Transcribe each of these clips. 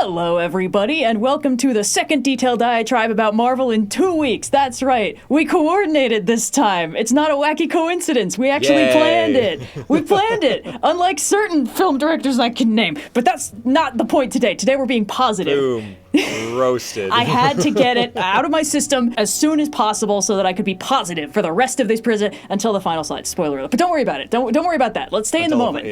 Hello, everybody, and welcome to the second detailed diatribe about Marvel in 2 weeks. That's right. We coordinated this time. It's not a wacky coincidence. We actually planned it. We planned it, unlike certain film directors I can name. But that's not the point today. Today we're being positive. Boom. Roasted. I had to get it out of my system as soon as possible so that I could be positive for the rest of this prison until the final slide. Spoiler alert. But don't worry about it. Don't worry about that. Let's stay in the moment.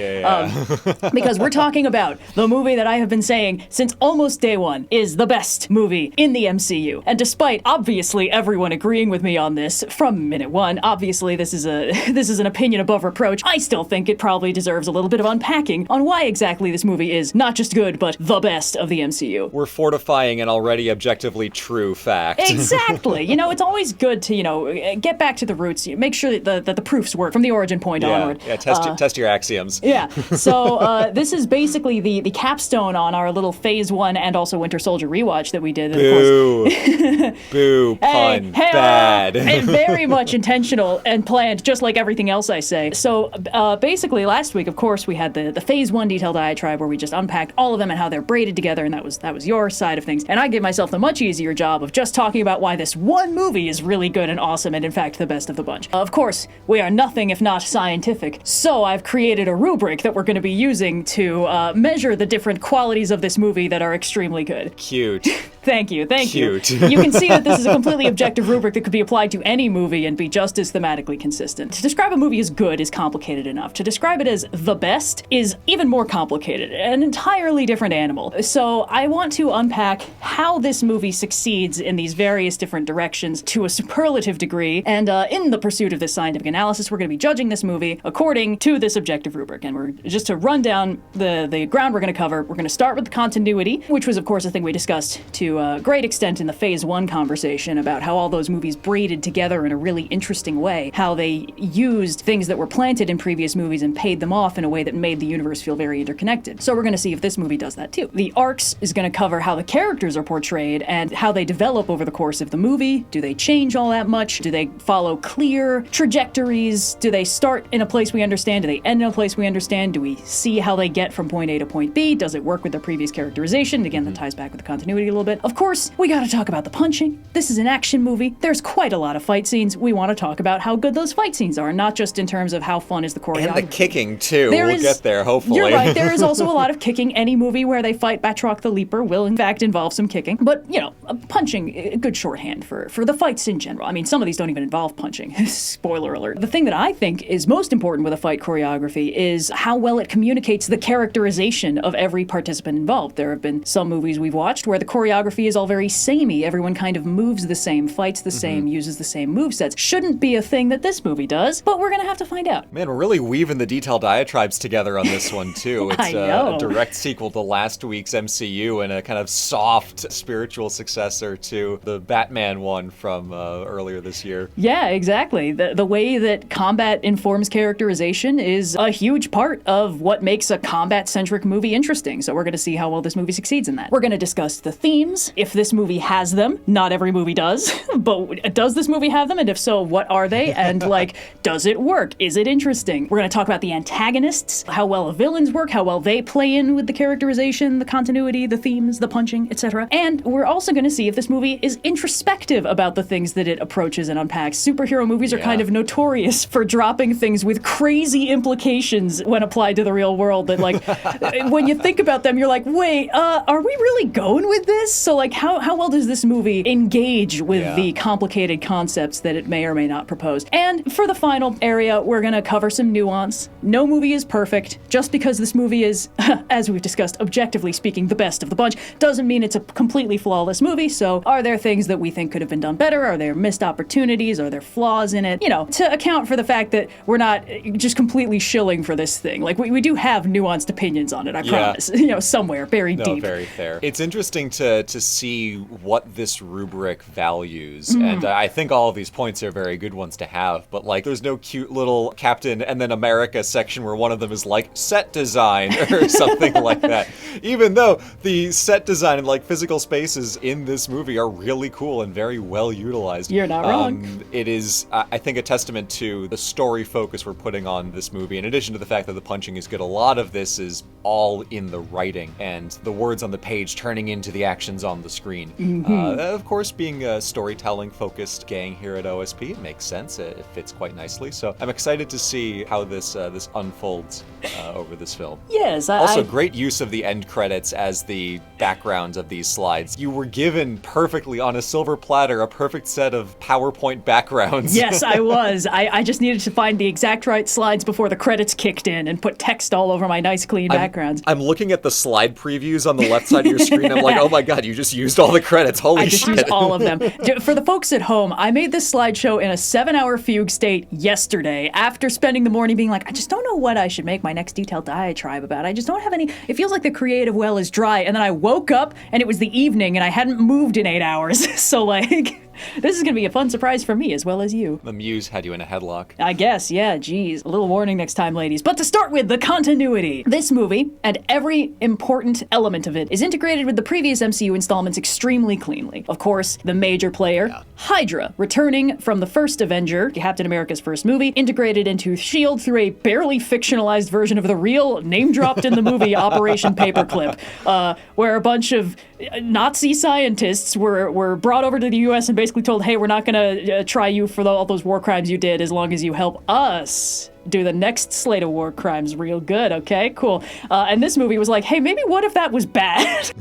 Because we're talking about the movie that I have been saying since almost day one is the best movie in the MCU. And despite obviously everyone agreeing with me on this from minute one, obviously this is an opinion above reproach, I still think it probably deserves a little bit of unpacking on why exactly this movie is not just good, but the best of the MCU. We're fortifying an already objectively true fact. Exactly. It's always good to, get back to the roots, make sure that the proofs work from the origin point onward. Yeah, test your axioms. Yeah. So this is basically the capstone on our little Phase 1 and also Winter Soldier rewatch that we did. Boo. Boo. Pun. Bad. Very much intentional and planned, just like everything else I say. So basically last week, of course, we had the Phase 1 detailed diatribe where we just unpacked all of them and how they're braided together, and that was your side of things. And I give myself the much easier job of just talking about why this one movie is really good and awesome and in fact the best of the bunch. Of course, we are nothing if not scientific, so I've created a rubric that we're going to be using to measure the different qualities of this movie that are extremely good. Cute. Thank you. Cute. You can see that this is a completely objective rubric that could be applied to any movie and be just as thematically consistent. To describe a movie as good is complicated enough. To describe it as the best is even more complicated, an entirely different animal. So I want to unpack how this movie succeeds in these various different directions to a superlative degree, and in the pursuit of this scientific analysis, we're going to be judging this movie according to this objective rubric. And we're just to run down the ground we're going to cover. We're going to start with the continuity, which was of course a thing we discussed to a great extent in the Phase 1 conversation about how all those movies braided together in a really interesting way, how they used things that were planted in previous movies and paid them off in a way that made the universe feel very interconnected. So we're going to see if this movie does that too. The arcs is going to cover how the characters are portrayed and how they develop over the course of the movie. Do they change all that much? Do they follow clear trajectories? Do they start in a place we understand? Do they end in a place we understand? Do we see how they get from point A to point B? Does it work with their previous characterization? Again, that ties back with the continuity a little bit. Of course, we gotta talk about the punching. This is an action movie. There's quite a lot of fight scenes. We want to talk about how good those fight scenes are, not just in terms of how fun is the choreography. And the kicking, too. We'll get there, hopefully. You're right. There is also a lot of kicking. Any movie where they fight Batroc the Leaper will, in fact, involve some kicking. But, punching, a good shorthand for the fights in general. I mean, some of these don't even involve punching. Spoiler alert. The thing that I think is most important with a fight choreography is how well it communicates the characterization of every participant involved. There have been some movies we've watched where the choreography is all very samey. Everyone kind of moves the same, fights the same, uses the same movesets. Shouldn't be a thing that this movie does, but we're gonna have to find out. Man, we're really weaving the detailed diatribes together on this one, too. It's a direct sequel to last week's MCU and a kind of soft spiritual successor to the Batman one from earlier this year. Yeah, exactly. The way that combat informs characterization is a huge part of what makes a combat-centric movie interesting, so we're gonna see how well this movie succeeds in that. We're gonna discuss the themes, if this movie has them. Not every movie does, but does this movie have them? And if so, what are they? And does it work? Is it interesting? We're going to talk about the antagonists, how well the villains work, how well they play in with the characterization, the continuity, the themes, the punching, etc. And we're also going to see if this movie is introspective about the things that it approaches and unpacks. Superhero movies are kind of notorious for dropping things with crazy implications when applied to the real world that when you think about them, you're like, wait, are we really going with this? So how well does this movie engage with the complicated concepts that it may or may not propose? And for the final area, we're going to cover some nuance. No movie is perfect. Just because this movie is, as we've discussed, objectively speaking, the best of the bunch, doesn't mean it's a completely flawless movie. So are there things that we think could have been done better? Are there missed opportunities? Are there flaws in it? To account for the fact that we're not just completely shilling for this thing. We do have nuanced opinions on it, I promise. Somewhere buried deep. Very fair. It's interesting to see what this rubric values, and I think all of these points are very good ones to have, but there's no cute little Captain and then America section where one of them is set design or something like that. Even though the set design find like physical spaces in this movie are really cool and very well utilized. You're not wrong. It is, I think, a testament to the story focus we're putting on this movie. In addition to the fact that the punching is good, a lot of this is all in the writing and the words on the page turning into the actions on the screen. Of course, being a storytelling-focused gang here at OSP, it makes sense. It fits quite nicely. So I'm excited to see how this unfolds over this film. Yes, Also, great use of the end credits as the backgrounds of these slides. You were given perfectly on a silver platter a perfect set of PowerPoint backgrounds. Yes, I was. I just needed to find the exact right slides before the credits kicked in and put text all over my nice clean backgrounds. I'm looking at the slide previews on the left side of your screen. I'm like, oh my god, you just used all the credits. Holy shit. I just used all of them. For the folks at home, I made this slideshow in a 7-hour fugue state yesterday after spending the morning being like, I just don't know what I should make my next detailed diatribe about. I just don't have any. It feels like the creative well is dry. And then I woke up and it was the evening and I hadn't moved in 8 hours. So like, this is going to be a fun surprise for me as well as you. The muse had you in a headlock. I guess, yeah, geez. A little warning next time, ladies. But to start with, the continuity. This movie, and every important element of it, is integrated with the previous MCU installments extremely cleanly. Of course, the major player, Hydra, returning from the first Avenger, Captain America's first movie, integrated into S.H.I.E.E.L.D. through a barely fictionalized version of the real, name-dropped in the movie Operation Paperclip, where a bunch of Nazi scientists were brought over to the U.S. and basically told, hey, we're not going to try you for all those war crimes you did as long as you help us do the next slate of war crimes real good, okay? Cool. And this movie was like, hey, maybe what if that was bad?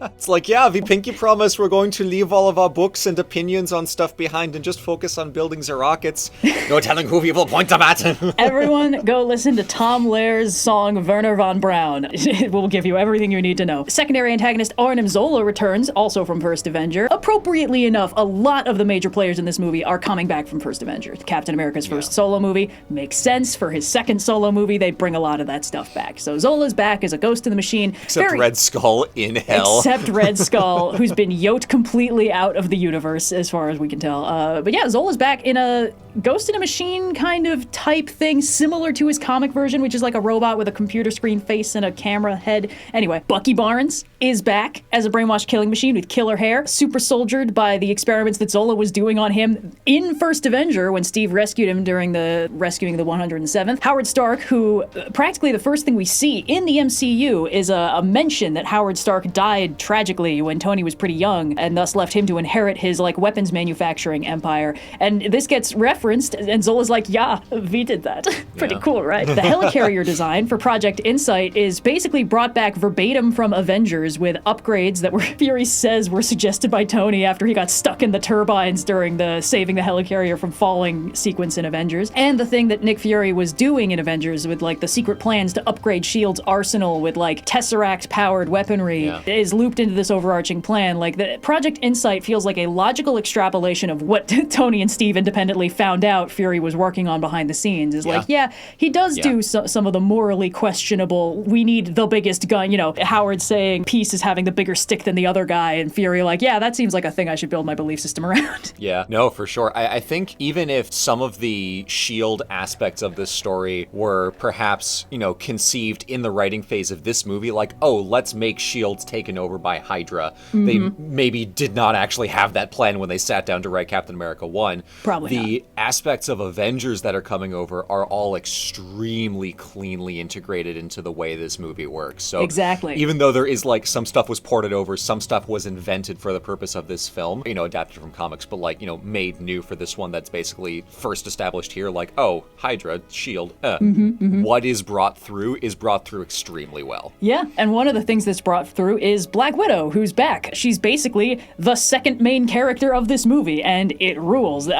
It's like, yeah, we pinky promise we're going to leave all of our books and opinions on stuff behind and just focus on buildings or rockets. No telling who we will point them at. Everyone go listen to Tom Lair's song Werner von Braun. It will give you everything you need to know. Secondary antagonist Arnim Zola returns, also from First Avenger. Appropriately enough, a lot of the major players in this movie are coming back from First Avenger. Captain America's first solo movie. Makes sense. For his second solo movie, they bring a lot of that stuff back. So Zola's back as a ghost in the machine. Except Red Skull in hell. Except Red Skull, who's been yoked completely out of the universe, as far as we can tell. But yeah, Zola's back in a ghost in a machine kind of type thing, similar to his comic version, which is like a robot with a computer screen face and a camera head. Anyway, Bucky Barnes is back as a brainwashed killing machine with killer hair, super soldiered by the experiments that Zola was doing on him in First Avenger when Steve rescued him during the rescuing the 107th. Howard Stark, who practically the first thing we see in the MCU is a mention that Howard Stark died tragically when Tony was pretty young and thus left him to inherit his like weapons manufacturing empire. And this gets referenced and Zola's like, yeah, we did that. Pretty cool, right? The helicarrier design for Project Insight is basically brought back verbatim from Avengers with upgrades that Fury says were suggested by Tony after he got stuck in the turbines during the saving the helicarrier from falling sequence in Avengers. And the thing that Nick Fury was doing in Avengers with like the secret plans to upgrade S.H.I.E.L.D.'s arsenal with like Tesseract-powered weaponry is looped into this overarching plan. Like the Project Insight feels like a logical extrapolation of what Tony and Steve independently found out Fury was working on behind the scenes. Is like, yeah, he does do some of the morally questionable, we need the biggest gun, you know, Howard saying peace is having the bigger stick than the other guy, and Fury like, yeah, that seems like a thing I should build my belief system around. Yeah, no, for sure. I think even if some of the S.H.I.E.L.D. aspects of this story were perhaps, you know, conceived in the writing phase of this movie, like, oh, let's make S.H.I.E.L.D. taken over by Hydra. They maybe did not actually have that plan when they sat down to write Captain America 1. Probably the aspects of Avengers that are coming over are all extremely cleanly integrated into the way this movie works. So exactly. Even though there is like some stuff was ported over, some stuff was invented for the purpose of this film, you know, adapted from comics, but like, you know, made new for this one that's basically first established here, like, oh, Hydra, S.H.I.E.L.D. What is brought through extremely well. Yeah, and one of the things that's brought through is Black Widow, who's back. She's basically the second main character of this movie, and it rules.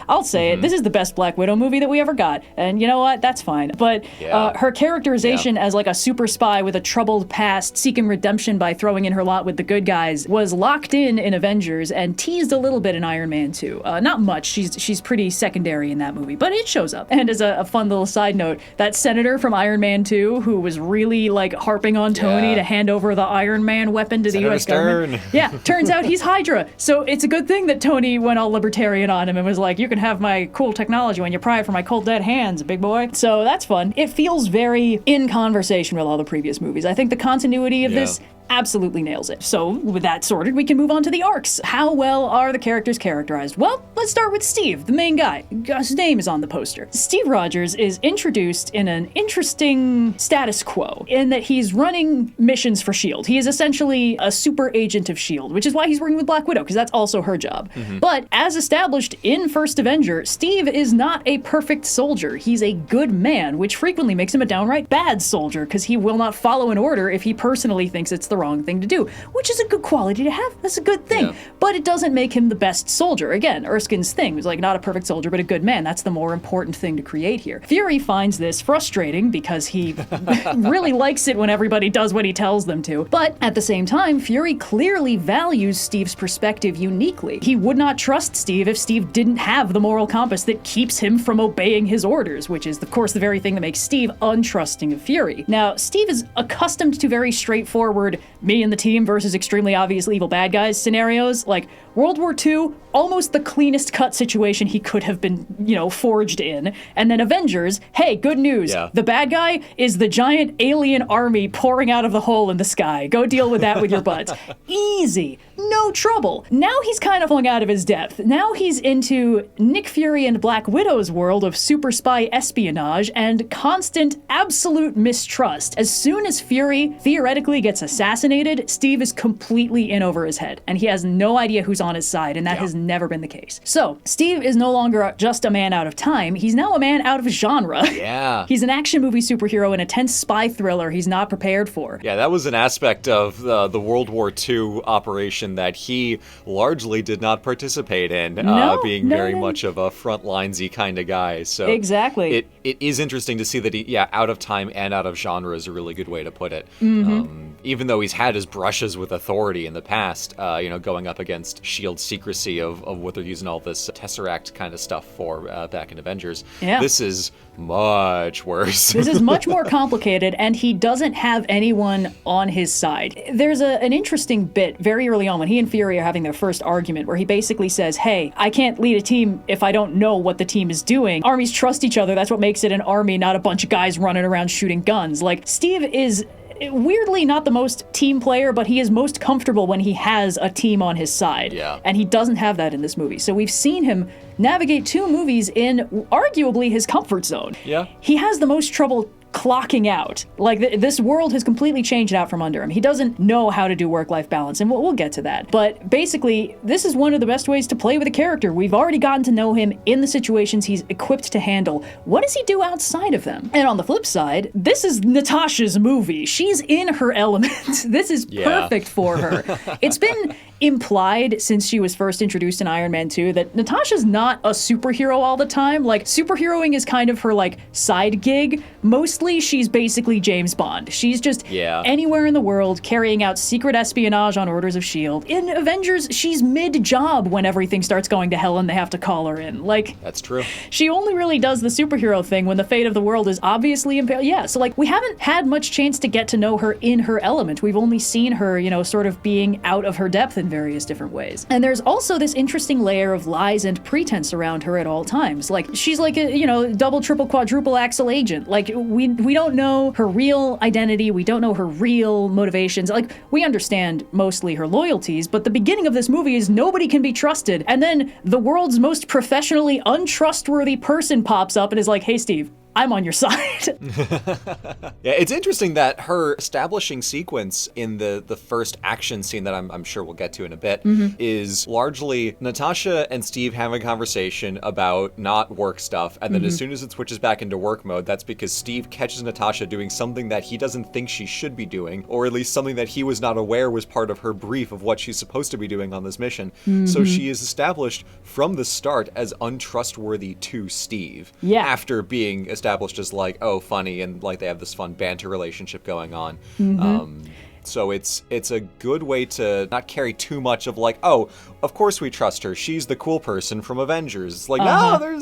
I'll say it, this is the best Black Widow movie that we ever got, and you know what? That's fine. But her characterization as like a super spy with a troubled past, seeking redemption by throwing in her lot with the good guys, was locked in Avengers and teased a little bit in Iron Man 2. Not much. She's pretty secondary in that movie, but it shows up. And as a fun little side note, that senator from Iron Man 2 who was really like harping on Tony to hand over the Iron Man weapon to Senator the US government. Yeah, turns out he's Hydra. So it's a good thing that Tony went all libertarian on him and was like, you can have my cool technology when you pry it from my cold dead hands, big boy. So that's fun. It feels very in conversation with all the previous movies. I think the continuity of this absolutely nails it. So with that sorted, we can move on to the arcs. How well are the characters characterized? Well, let's start with Steve, the main guy. His name is on the poster. Steve Rogers is introduced in an interesting status quo in that he's running missions for S.H.I.E.L.D. He is essentially a super agent of S.H.I.E.L.D., which is why he's working with Black Widow, because that's also her job. But as established in First Avenger, Steve is not a perfect soldier. He's a good man, which frequently makes him a downright bad soldier, because he will not follow an order if he personally thinks it's the wrong thing to do, which is a good quality to have. That's a good thing. Yeah. But it doesn't make him the best soldier. Again, Erskine's thing was like not a perfect soldier, but a good man. That's the more important thing to create here. Fury finds this frustrating because he really likes it when everybody does what he tells them to. But at the same time, Fury clearly values Steve's perspective uniquely. He would not trust Steve if Steve didn't have the moral compass that keeps him from obeying his orders, which is, of course, the very thing that makes Steve untrusting of Fury. Now, Steve is accustomed to very straightforward me and the team versus extremely obviously evil bad guys scenarios. Like World War II, almost the cleanest cut situation he could have been, forged in. And then Avengers, hey, good news. Yeah. The bad guy is the giant alien army pouring out of the hole in the sky. Go deal with that with your butts. Easy. No trouble. Now he's kind of falling out of his depth. Now he's into Nick Fury and Black Widow's world of super spy espionage and constant absolute mistrust. As soon as Fury theoretically gets assassinated, Steve is completely in over his head, and he has no idea who's on his side, and that has never been the case. So, Steve is no longer just a man out of time, he's now a man out of genre. Yeah. He's an action movie superhero in a tense spy thriller he's not prepared for. Yeah, that was an aspect of the World War II operation that he largely did not participate in, being very much of a front-linesy kind of guy. So exactly. It is interesting to see that he, out of time and out of genre is a really good way to put it. Even though he's had his brushes with authority in the past, going up against S.H.I.E.L.D. secrecy of what they're using all this Tesseract kind of stuff for back in Avengers. Yeah. This is much worse. This is much more complicated, and he doesn't have anyone on his side. There's an interesting bit very early on when he and Fury are having their first argument where he basically says, hey, I can't lead a team if I don't know what the team is doing. Armies trust each other. That's what makes it an army, not a bunch of guys running around shooting guns. Like, Steve is weirdly not the most team player, but he is most comfortable when he has a team on his side. Yeah. And he doesn't have that in this movie. So we've seen him navigate 2 movies in arguably his comfort zone. Yeah. He has the most trouble clocking out. Like, this world has completely changed out from under him. He doesn't know how to do work-life balance, and we'll get to that. But basically, this is one of the best ways to play with a character. We've already gotten to know him in the situations he's equipped to handle. What does he do outside of them? And on the flip side, this is Natasha's movie. She's in her element. This is perfect for her. It's been implied since she was first introduced in Iron Man 2 that Natasha's not a superhero all the time. Like, superheroing is kind of her, side gig. Mostly, she's basically James Bond. She's just anywhere in the world carrying out secret espionage on orders of S.H.I.E.L.D. In Avengers, she's mid-job when everything starts going to hell and they have to call her in. That's true. She only really does the superhero thing when the fate of the world is obviously impaled. Yeah, so, we haven't had much chance to get to know her in her element. We've only seen her, sort of being out of her depth in various different ways. And there's also this interesting layer of lies and pretense around her at all times. She's like a, double, triple, quadruple axle agent. We don't know her real identity. We don't know her real motivations. We understand mostly her loyalties, but the beginning of this movie is nobody can be trusted. And then the world's most professionally untrustworthy person pops up and is like, hey, Steve, I'm on your side. Yeah, it's interesting that her establishing sequence in the first action scene that I'm sure we'll get to in a bit is largely Natasha and Steve having a conversation about not work stuff, and then as soon as it switches back into work mode, that's because Steve catches Natasha doing something that he doesn't think she should be doing, or at least something that he was not aware was part of her brief of what she's supposed to be doing on this mission. So she is established from the start as untrustworthy to Steve. Yeah. After being established as funny, and they have this fun banter relationship going on. So it's a good way to not carry too much of of course we trust her. She's the cool person from Avengers. It's no,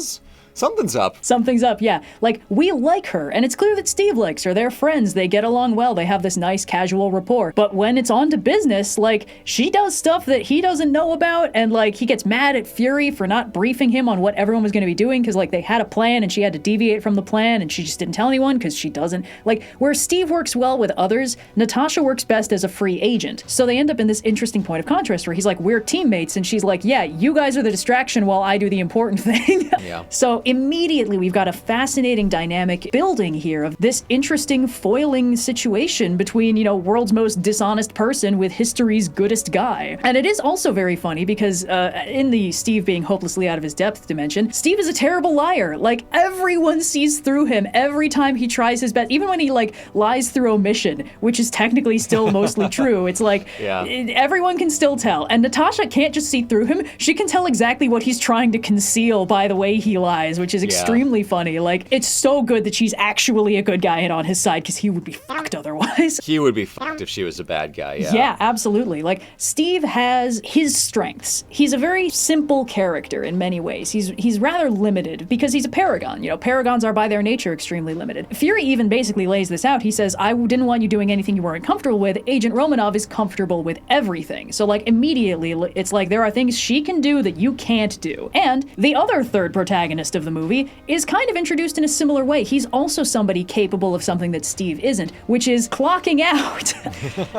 Something's up. Something's up, yeah. Like, we like her, and it's clear that Steve likes her. They're friends, they get along well, they have this nice casual rapport. But when it's on to business, like, she does stuff that he doesn't know about, and like, he gets mad at Fury for not briefing him on what everyone was going to be doing, because like, they had a plan and she had to deviate from the plan, and she just didn't tell anyone because she doesn't. Like, where Steve works well with others, Natasha works best as a free agent. So they end up in this interesting point of contrast where he's like, we're teammates, and she's like, yeah, you guys are the distraction while I do the important thing. Yeah. So immediately we've got a fascinating dynamic building here of this interesting foiling situation between, you know, world's most dishonest person with history's goodest guy. And it is also very funny because in the Steve being hopelessly out of his depth dimension, Steve is a terrible liar. Like, everyone sees through him every time he tries his best, even when he like lies through omission, which is technically still mostly true. It's like, everyone can still tell. And Natasha can't just see through him. She can tell exactly what he's trying to conceal by the way he lies, which is extremely funny. Like, it's so good that she's actually a good guy and on his side, because he would be fucked otherwise. He would be fucked if she was a bad guy, yeah. Yeah, absolutely. Like, Steve has his strengths. He's a very simple character in many ways. He's rather limited because he's a paragon. You know, paragons are by their nature extremely limited. Fury even basically lays this out. He says, I didn't want you doing anything you weren't comfortable with. Agent Romanov is comfortable with everything. So like, immediately it's like, there are things she can do that you can't do. And the other third protagonist of the movie is kind of introduced in a similar way. He's also somebody capable of something that Steve isn't, which is clocking out.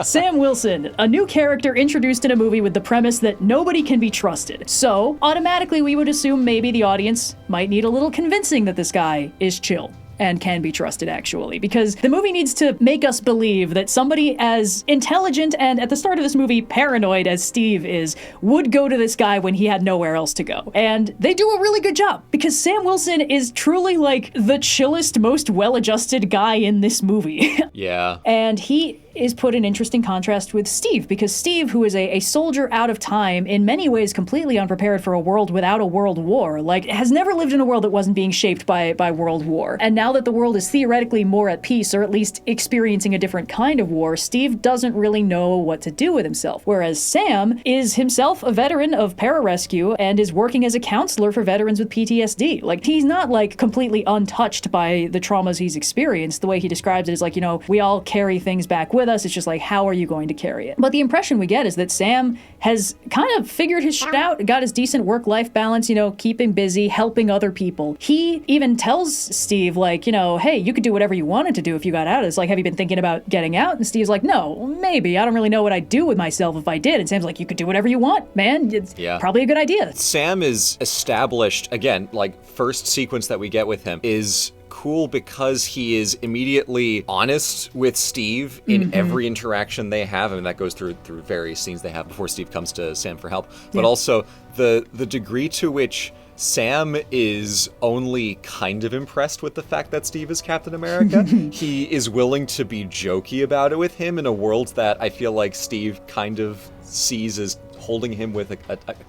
Sam Wilson, a new character introduced in a movie with the premise that nobody can be trusted. So automatically we would assume maybe the audience might need a little convincing that this guy is chill and can be trusted, actually, because the movie needs to make us believe that somebody as intelligent and, at the start of this movie, paranoid as Steve is, would go to this guy when he had nowhere else to go. And they do a really good job, because Sam Wilson is truly, like, the chillest, most well-adjusted guy in this movie. Yeah. And he is put in interesting contrast with Steve, because Steve, who is a soldier out of time, in many ways completely unprepared for a world without a world war, like, has never lived in a world that wasn't being shaped by world war. And now that the world is theoretically more at peace, or at least experiencing a different kind of war, Steve doesn't really know what to do with himself. Whereas Sam is himself a veteran of pararescue and is working as a counselor for veterans with PTSD. Like, he's not, like, completely untouched by the traumas he's experienced. The way he describes it is like, you know, we all carry things back with us. It's just like, how are you going to carry it? But the impression we get is that Sam has kind of figured his shit out, got his decent work-life balance, you know, keeping busy, helping other people. He even tells Steve, like, you know, hey, you could do whatever you wanted to do if you got out of this. Like, have you been thinking about getting out? And Steve's like, no, maybe. I don't really know what I'd do with myself if I did. And Sam's like, you could do whatever you want, man. It's probably a good idea. Sam is established, again, like, first sequence that we get with him is cool because he is immediately honest with Steve in every interaction they have. I mean, that goes through various scenes they have before Steve comes to Sam for help. But also the degree to which Sam is only kind of impressed with the fact that Steve is Captain America. He is willing to be jokey about it with him in a world that I feel like Steve kind of sees as holding him with a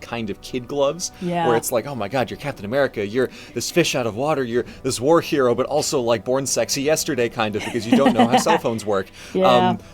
kind of kid gloves, where it's like, oh my god, you're Captain America, you're this fish out of water, you're this war hero, but also like born sexy yesterday kind of, because you don't know how cell phones work.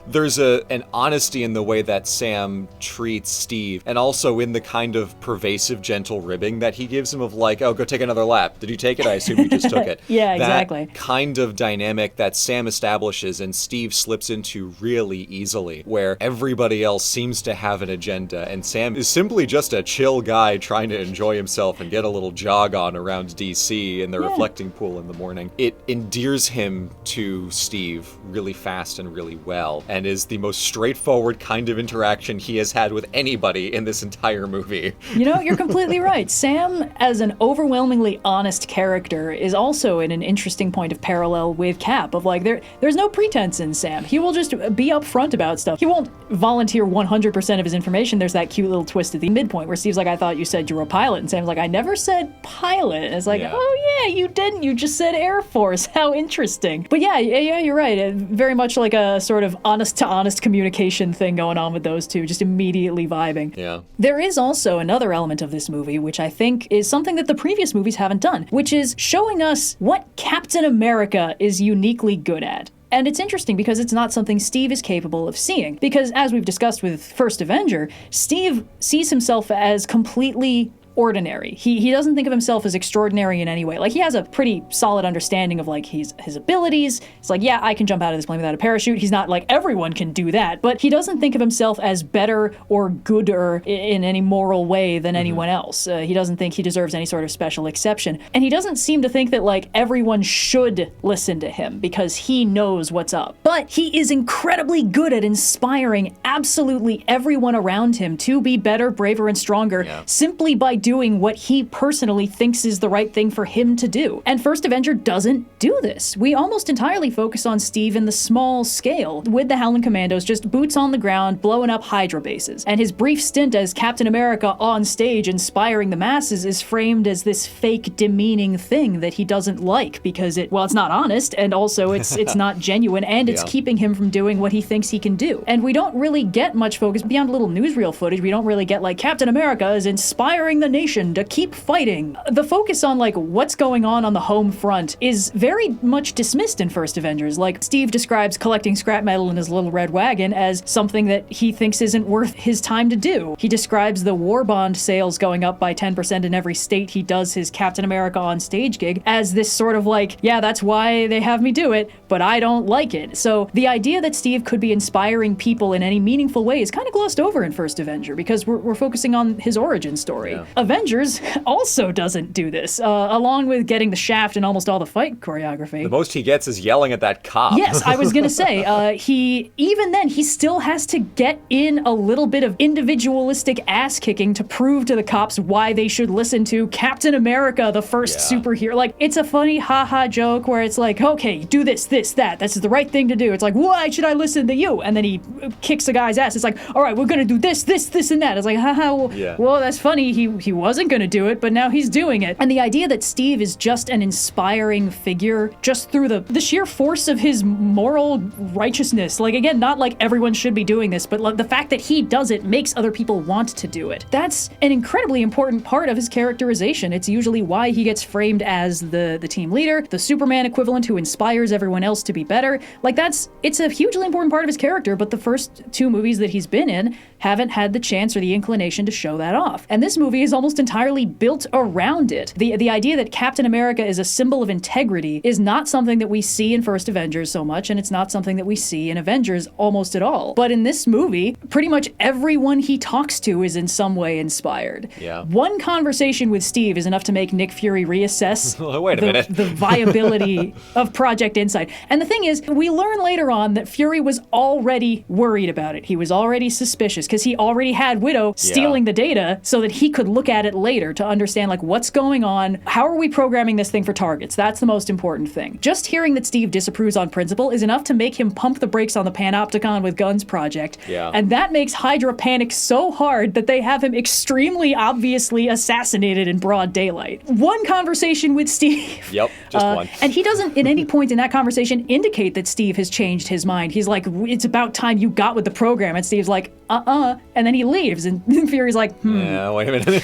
There's an honesty in the way that Sam treats Steve, and also in the kind of pervasive gentle ribbing that he gives him of like, oh, go take another lap. Did you take it? I assume you just took it. Exactly. That kind of dynamic that Sam establishes and Steve slips into really easily, where everybody else seems to have an agenda, and Sam is simply just a chill guy trying to enjoy himself and get a little jog on around DC in the reflecting pool in the morning. It endears him to Steve really fast and really well, and is the most straightforward kind of interaction he has had with anybody in this entire movie. You know, you're completely right. Sam, as an overwhelmingly honest character, is also in an interesting point of parallel with Cap, of like, there's no pretense in Sam. He will just be upfront about stuff. He won't volunteer 100% of his information. There's that cute little twist at the midpoint where Steve's like, I thought you said you were a pilot, and Sam's like, I never said pilot. And it's like, oh yeah, you didn't. You just said Air Force. How interesting. But yeah, you're right. Very much like a sort of honest-to-honest communication thing going on with those two, just immediately vibing. Yeah. There is also another element of this movie, which I think is something that the previous movies haven't done, which is showing us what Captain America is uniquely good at. And it's interesting because it's not something Steve is capable of seeing. Because as we've discussed with First Avenger, Steve sees himself as completely ordinary. He doesn't think of himself as extraordinary in any way. Like, he has a pretty solid understanding of, like, his abilities. It's like, yeah, I can jump out of this plane without a parachute. He's not like, everyone can do that, but he doesn't think of himself as better or gooder in any moral way than anyone else. He doesn't think he deserves any sort of special exception. And he doesn't seem to think that, like, everyone should listen to him because he knows what's up. But he is incredibly good at inspiring absolutely everyone around him to be better, braver, and stronger simply by doing what he personally thinks is the right thing for him to do. And First Avenger doesn't do this. We almost entirely focus on Steve in the small scale, with the Howling Commandos just boots on the ground, blowing up Hydra bases. And his brief stint as Captain America on stage inspiring the masses is framed as this fake, demeaning thing that he doesn't like because it's not honest, and also it's not genuine, and it's keeping him from doing what he thinks he can do. And we don't really get much focus beyond a little newsreel footage. We don't really get, like, Captain America is inspiring the nation to keep fighting. The focus on, like, what's going on the home front is very much dismissed in First Avengers. Like, Steve describes collecting scrap metal in his little red wagon as something that he thinks isn't worth his time to do. He describes the war bond sales going up by 10% in every state he does his Captain America on stage gig as this sort of like, yeah, that's why they have me do it, but I don't like it. So the idea that Steve could be inspiring people in any meaningful way is kind of glossed over in First Avenger because we're focusing on his origin story. Yeah. Avengers also doesn't do this, along with getting the shaft and almost all the fight choreography. The most he gets is yelling at that cop. Yes, I was gonna say, he still has to get in a little bit of individualistic ass kicking to prove to the cops why they should listen to Captain America, the first superhero. Like, it's a funny haha joke where it's like, okay, do this, that. This is the right thing to do. It's like, why should I listen to you? And then he kicks the guy's ass. It's like, all right, we're gonna do this, and that. It's like, haha, well, that's funny. He wasn't gonna do it, but now he's doing it. And the idea that Steve is just an inspiring figure just through the sheer force of his moral righteousness. Like, again, not like everyone should be doing this, but like the fact that he does it makes other people want to do it. That's an incredibly important part of his characterization. It's usually why he gets framed as the team leader, the Superman equivalent who inspires everyone else to be better. Like, it's a hugely important part of his character, but the first two movies that he's been in haven't had the chance or the inclination to show that off. And this movie is almost entirely built around it. The idea that Captain America is a symbol of integrity is not something that we see in First Avengers so much, and it's not something that we see in Avengers almost at all. But in this movie, pretty much everyone he talks to is in some way inspired. Yeah. One conversation with Steve is enough to make Nick Fury reassess Wait a minute. the viability of Project Insight. And the thing is, we learn later on that Fury was already worried about it. He was already suspicious because he already had Widow stealing the data so that he could look at it later to understand, like, what's going on? How are we programming this thing for targets? That's the most important thing. Just hearing that Steve disapproves on principle is enough to make him pump the brakes on the Panopticon with Guns project. Yeah. And that makes Hydra panic so hard that they have him extremely obviously assassinated in broad daylight. One conversation with Steve. Yep, just one. And he doesn't, at any point in that conversation, indicate that Steve has changed his mind. He's like, it's about time you got with the program. And Steve's like, and then he leaves. And Fury's like, Yeah, wait a minute.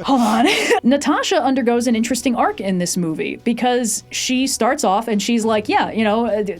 Hold on. Natasha undergoes an interesting arc in this movie because she starts off and she's like,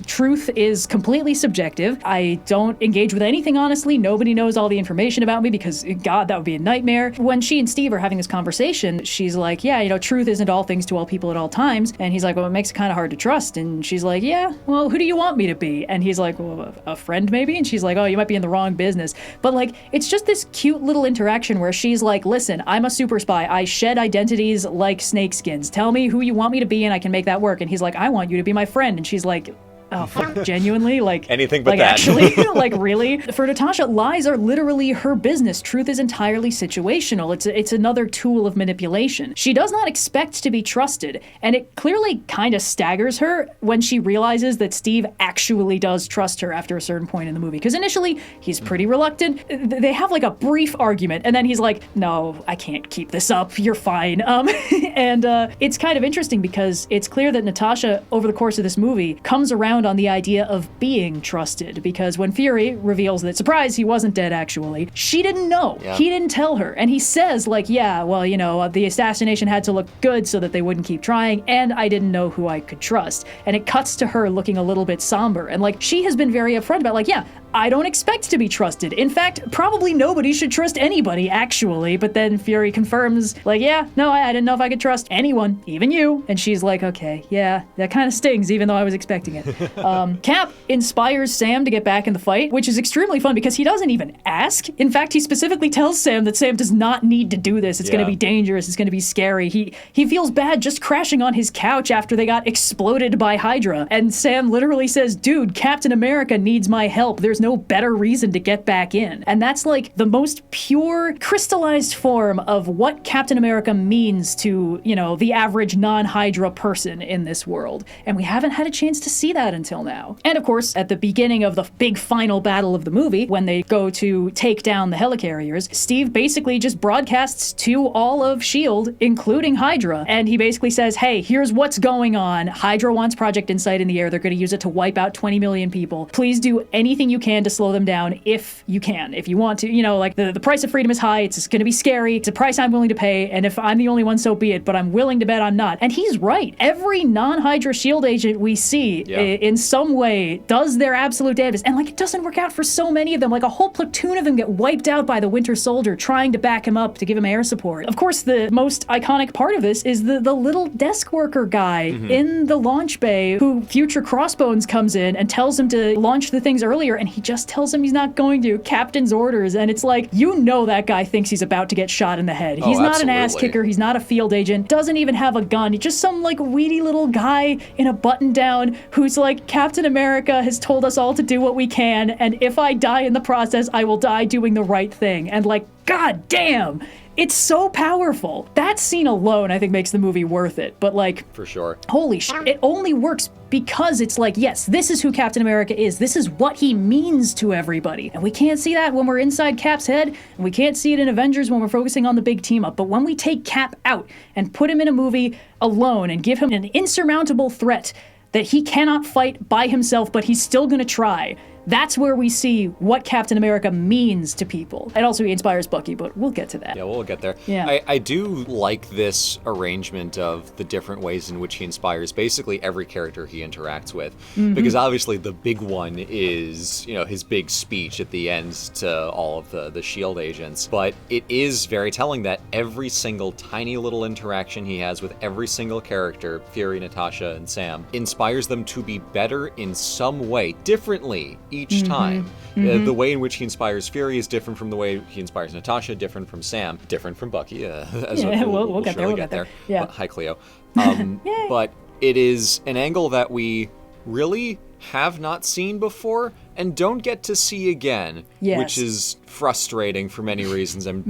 truth is completely subjective. I don't engage with anything honestly. Nobody knows all the information about me because, God, that would be a nightmare. When she and Steve are having this conversation, she's like, truth isn't all things to all people at all times. And he's like, well, it makes it kind of hard to trust. And she's like, yeah, well, who do you want me to be? And he's like, well, a friend maybe? And she's like, oh, you might be in the wrong business. But like, it's just this cute little interaction where she's like, listen, I'm a super spy. I shed identities like snakeskins. Tell me who you want me to be and I can make that work. And he's like, I want you to be my friend. And she's like, oh, fuck, genuinely? Like, anything but like, that. Actually, like, really? For Natasha, lies are literally her business. Truth is entirely situational. It's another tool of manipulation. She does not expect to be trusted, and it clearly kind of staggers her when she realizes that Steve actually does trust her after a certain point in the movie. Because initially, he's pretty reluctant. They have like a brief argument, and then he's like, no, I can't keep this up. You're fine. And it's kind of interesting because it's clear that Natasha, over the course of this movie, comes around on the idea of being trusted, because when Fury reveals that, surprise, he wasn't dead actually, she didn't know. Yeah. He didn't tell her. And he says, like, yeah, well, the assassination had to look good so that they wouldn't keep trying, and I didn't know who I could trust. And it cuts to her looking a little bit somber. And like, she has been very upfront about, like, yeah, I don't expect to be trusted. In fact, probably nobody should trust anybody, actually. But then Fury confirms, like, yeah, no, I didn't know if I could trust anyone, even you. And she's like, okay, yeah, that kind of stings, even though I was expecting it. Cap inspires Sam to get back in the fight, which is extremely fun because he doesn't even ask. In fact, he specifically tells Sam that Sam does not need to do this. It's going to be dangerous. It's going to be scary. He feels bad just crashing on his couch after they got exploded by Hydra. And Sam literally says, dude, Captain America needs my help. There's no better reason to get back in. And that's like the most pure, crystallized form of what Captain America means to, you know, the average non-Hydra person in this world. And we haven't had a chance to see that until now. And of course, at the beginning of the big final battle of the movie, when they go to take down the helicarriers, Steve basically just broadcasts to all of S.H.I.E.L.D., including Hydra. And he basically says, hey, here's what's going on. Hydra wants Project Insight in the air. They're going to use it to wipe out 20 million people. Please do anything you can to slow them down if you can. If you want to, you know, like the price of freedom is high. It's going to be scary. It's a price I'm willing to pay. And if I'm the only one, so be it. But I'm willing to bet I'm not. And he's right. Every non-Hydra S.H.I.E.L.D. agent we see in some way does their absolute damnedest. And like, it doesn't work out for so many of them. Like a whole platoon of them get wiped out by the Winter Soldier trying to back him up to give him air support. Of course, the most iconic part of this is the little desk worker guy in the launch bay who Future Crossbones comes in and tells him to launch the things earlier, and he just tells him he's not going to. Captain's orders. And it's like, you know, that guy thinks he's about to get shot in the head. He's not an ass kicker. He's not a field agent. Doesn't even have a gun. He's just some like weedy little guy in a button down who's like, Captain America has told us all to do what we can, and if I die in the process, I will die doing the right thing. And like, god damn, it's so powerful. That scene alone, I think, makes the movie worth it. But like, for sure, holy shit, it only works because it's like, yes, this is who Captain America is. This is what he means to everybody. And we can't see that when we're inside Cap's head, and we can't see it in Avengers when we're focusing on the big team up. But when we take Cap out and put him in a movie alone and give him an insurmountable threat that he cannot fight by himself, but he's still gonna try, that's where we see what Captain America means to people. And also he inspires Bucky, but we'll get to that. Yeah, we'll get there. Yeah. I do like this arrangement of the different ways in which he inspires basically every character he interacts with. Because obviously the big one is, you know, his big speech at the end to all of the S.H.I.E.L.D. agents. But it is very telling that every single tiny little interaction he has with every single character, Fury, Natasha, and Sam, inspires them to be better in some way, differently each time. The way in which he inspires Fury is different from the way he inspires Natasha, different from Sam, different from Bucky. We'll get there. Yeah. But, hi, Cleo. But it is an angle that we really have not seen before and don't get to see again, which is frustrating for many reasons. Put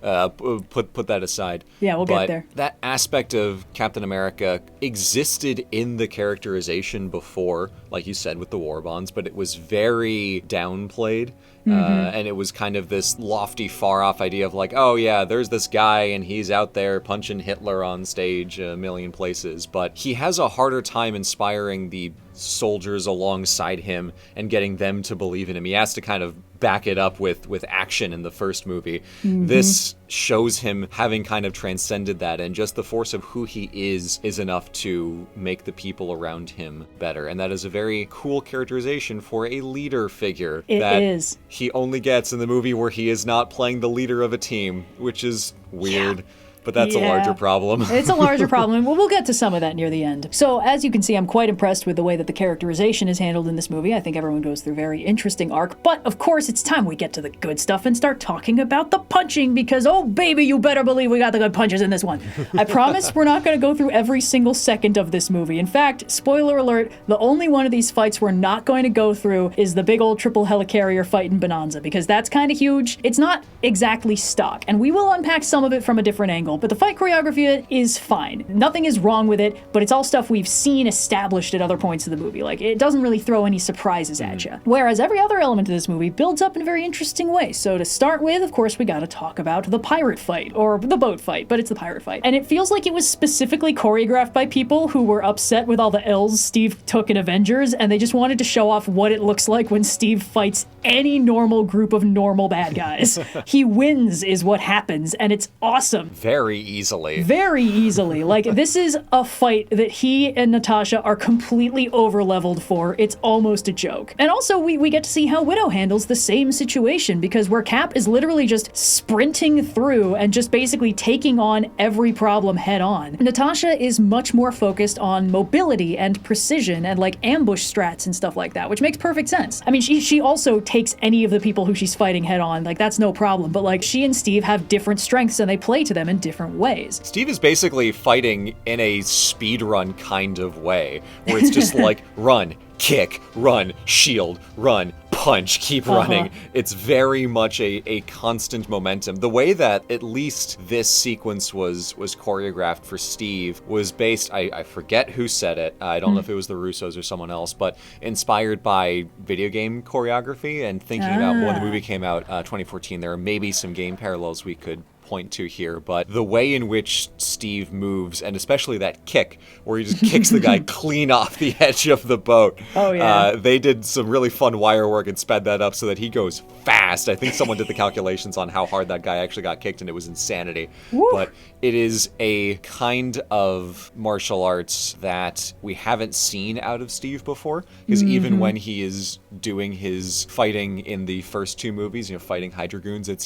that aside. Yeah, we'll get there. That aspect of Captain America existed in the characterization before, like you said, with the war bonds, but it was very downplayed. And it was kind of this lofty, far-off idea of like, oh yeah, there's this guy and he's out there punching Hitler on stage a million places. But he has a harder time inspiring the soldiers alongside him and getting them to believe in him. He has to kind of back it up with action in the first movie. This shows him having kind of transcended that, and just the force of who he is enough to make the people around him better. And that is a very cool characterization for a leader figure. It is. He only gets in the movie where he is not playing the leader of a team, which is weird. But that's a larger problem. It's a larger problem. Well, we'll get to some of that near the end. So, as you can see, I'm quite impressed with the way that the characterization is handled in this movie. I think everyone goes through a very interesting arc. But, of course, it's time we get to the good stuff and start talking about the punching, because, oh, baby, you better believe we got the good punches in this one. I promise we're not going to go through every single second of this movie. In fact, spoiler alert, the only one of these fights we're not going to go through is the big old triple helicarrier fight in Bonanza, because that's kind of huge. It's not exactly stock, and we will unpack some of it from a different angle. But the fight choreography is fine. Nothing is wrong with it, but it's all stuff we've seen established at other points of the movie. Like, it doesn't really throw any surprises at you. Whereas every other element of this movie builds up in a very interesting way. So to start with, of course, we gotta talk about the pirate fight, or the boat fight, but it's the pirate fight. And it feels like it was specifically choreographed by people who were upset with all the L's Steve took in Avengers, and they just wanted to show off what it looks like when Steve fights any normal group of normal bad guys. He wins is what happens, and it's awesome. Very very easily. Very easily. Like, this is a fight that he and Natasha are completely over-leveled for. It's almost a joke. And also, we get to see how Widow handles the same situation, because where Cap is literally just sprinting through and just basically taking on every problem head on, Natasha is much more focused on mobility and precision and like ambush strats and stuff like that, which makes perfect sense. I mean, she also takes any of the people who she's fighting head on, like that's no problem, but like she and Steve have different strengths and they play to them in different ways. Steve is basically fighting in a speedrun kind of way, where it's just like run, kick, run, shield, run, punch, keep running. It's very much a constant momentum. The way that at least this sequence was choreographed for Steve was based, I forget who said it, I don't know if it was the Russos or someone else, but inspired by video game choreography, and thinking about when the movie came out, 2014, there are maybe some game parallels we could point to here, but the way in which Steve moves, and especially that kick where he just kicks the guy clean off the edge of the boat. Oh yeah. They did some really fun wire work and sped that up so that he goes fast. I think someone did the calculations on how hard that guy actually got kicked, and it was insanity. Woo. But it is a kind of martial arts that we haven't seen out of Steve before, because even when he is doing his fighting in the first two movies, fighting Hydra Goons, it's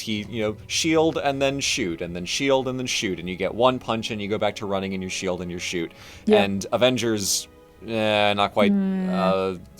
shield and then shoot, and then shield and then shoot, and you get one punch and you go back to running and you shield and you shoot. Yeah. And Avengers, not quite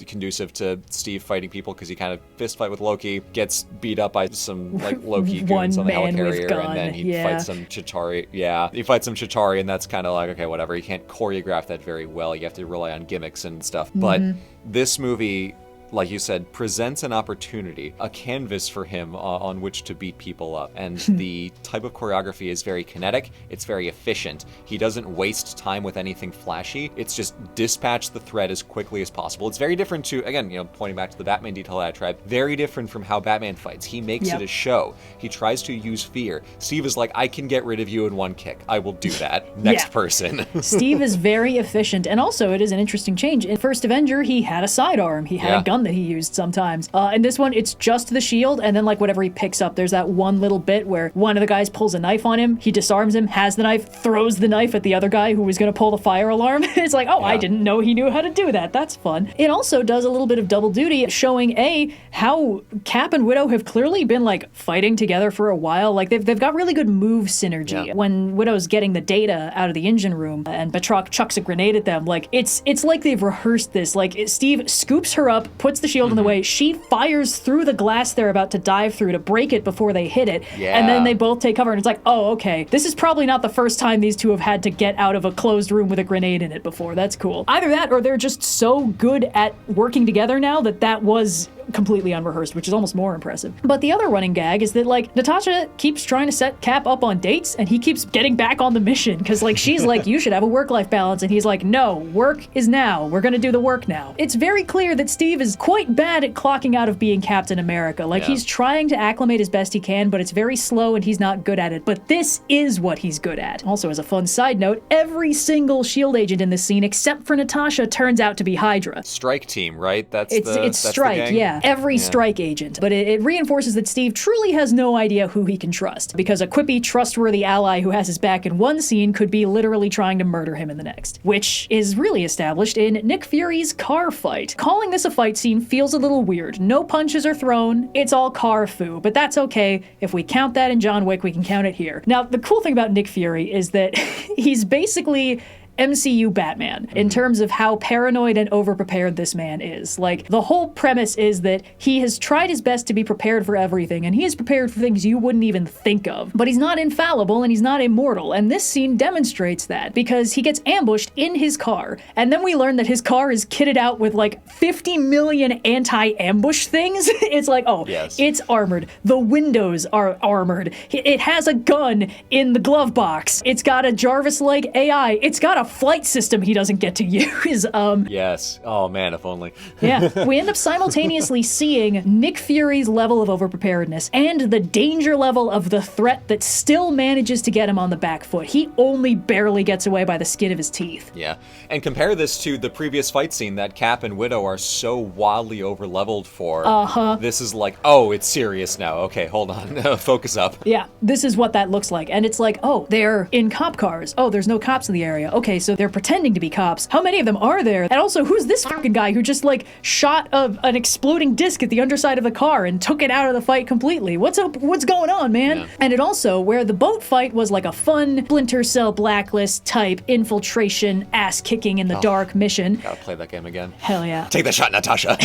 conducive to Steve fighting people, because he kind of fist fight with Loki, gets beat up by some like Loki goons on the helicarrier, and then he fights some Chitauri. Yeah, he fights some Chitauri, and that's kind of like, okay, whatever. You can't choreograph that very well. You have to rely on gimmicks and stuff. But this movie, like you said, presents an opportunity, a canvas for him on which to beat people up. And the type of choreography is very kinetic, it's very efficient. He doesn't waste time with anything flashy. It's just dispatch the threat as quickly as possible. It's very different to, again, pointing back to the Batman detail Diatribe, very different from how Batman fights. He makes it a show. He tries to use fear. Steve is like, I can get rid of you in one kick. I will do that. Next person. Steve is very efficient, and also it is an interesting change. In First Avenger, he had a sidearm. He had a gun that he used sometimes. In this one, it's just the shield, and then like whatever he picks up, there's that one little bit where one of the guys pulls a knife on him, he disarms him, has the knife, throws the knife at the other guy who was going to pull the fire alarm. It's like, I didn't know he knew how to do that. That's fun. It also does a little bit of double duty, showing how Cap and Widow have clearly been like fighting together for a while. Like they've got really good move synergy. Yeah. When Widow's getting the data out of the engine room and Batroc chucks a grenade at them, like it's like they've rehearsed this. Like Steve scoops her up, puts the shield in the way, she fires through the glass they're about to dive through to break it before they hit it, and then they both take cover, and it's like, oh, okay, this is probably not the first time these two have had to get out of a closed room with a grenade in it before. That's cool. Either that, or they're just so good at working together now that was completely unrehearsed, which is almost more impressive. But the other running gag is that like Natasha keeps trying to set Cap up on dates, and he keeps getting back on the mission, because like she's like, you should have a work-life balance, and he's like, no, work is now. We're gonna do the work now. It's very clear that Steve is quite bad at clocking out of being Captain America. Like he's trying to acclimate as best he can, but it's very slow and he's not good at it. But this is what he's good at. Also, as a fun side note, every single SHIELD agent in this scene, except for Natasha, turns out to be Hydra. Strike team, right? It's Strike, yeah. Every Strike agent. But it reinforces that Steve truly has no idea who he can trust, because a quippy, trustworthy ally who has his back in one scene could be literally trying to murder him in the next, which is really established in Nick Fury's car fight. Calling this a fight scene feels a little weird. No punches are thrown, it's all car foo, but that's okay. If we count that in John Wick, we can count it here. Now, the cool thing about Nick Fury is that he's basically MCU Batman in terms of how paranoid and overprepared this man is. Like, the whole premise is that he has tried his best to be prepared for everything, and he is prepared for things you wouldn't even think of. But he's not infallible and he's not immortal, and this scene demonstrates that, because he gets ambushed in his car, and then we learn that his car is kitted out with like 50 million anti-ambush things. It's like, it's armored. The windows are armored. It has a gun in the glove box. It's got a Jarvis-like AI. It's got a a flight system he doesn't get to use. Yes. Oh man, if only. Yeah. We end up simultaneously seeing Nick Fury's level of overpreparedness and the danger level of the threat that still manages to get him on the back foot. He only barely gets away by the skin of his teeth. Yeah. And compare this to the previous fight scene that Cap and Widow are so wildly overleveled for. This is like, oh, it's serious now. Okay, hold on. Focus up. Yeah, this is what that looks like. And it's like, oh, they're in cop cars. Oh, there's no cops in the area. Okay, so they're pretending to be cops. How many of them are there? And also, who's this fucking guy who just like shot an exploding disc at the underside of the car and took it out of the fight completely? What's up? What's going on, man? Yeah. And it also, where the boat fight was like a fun Splinter Cell Blacklist type infiltration, ass-kicking in the dark mission. Gotta play that game again. Hell yeah. Take the shot, Natasha.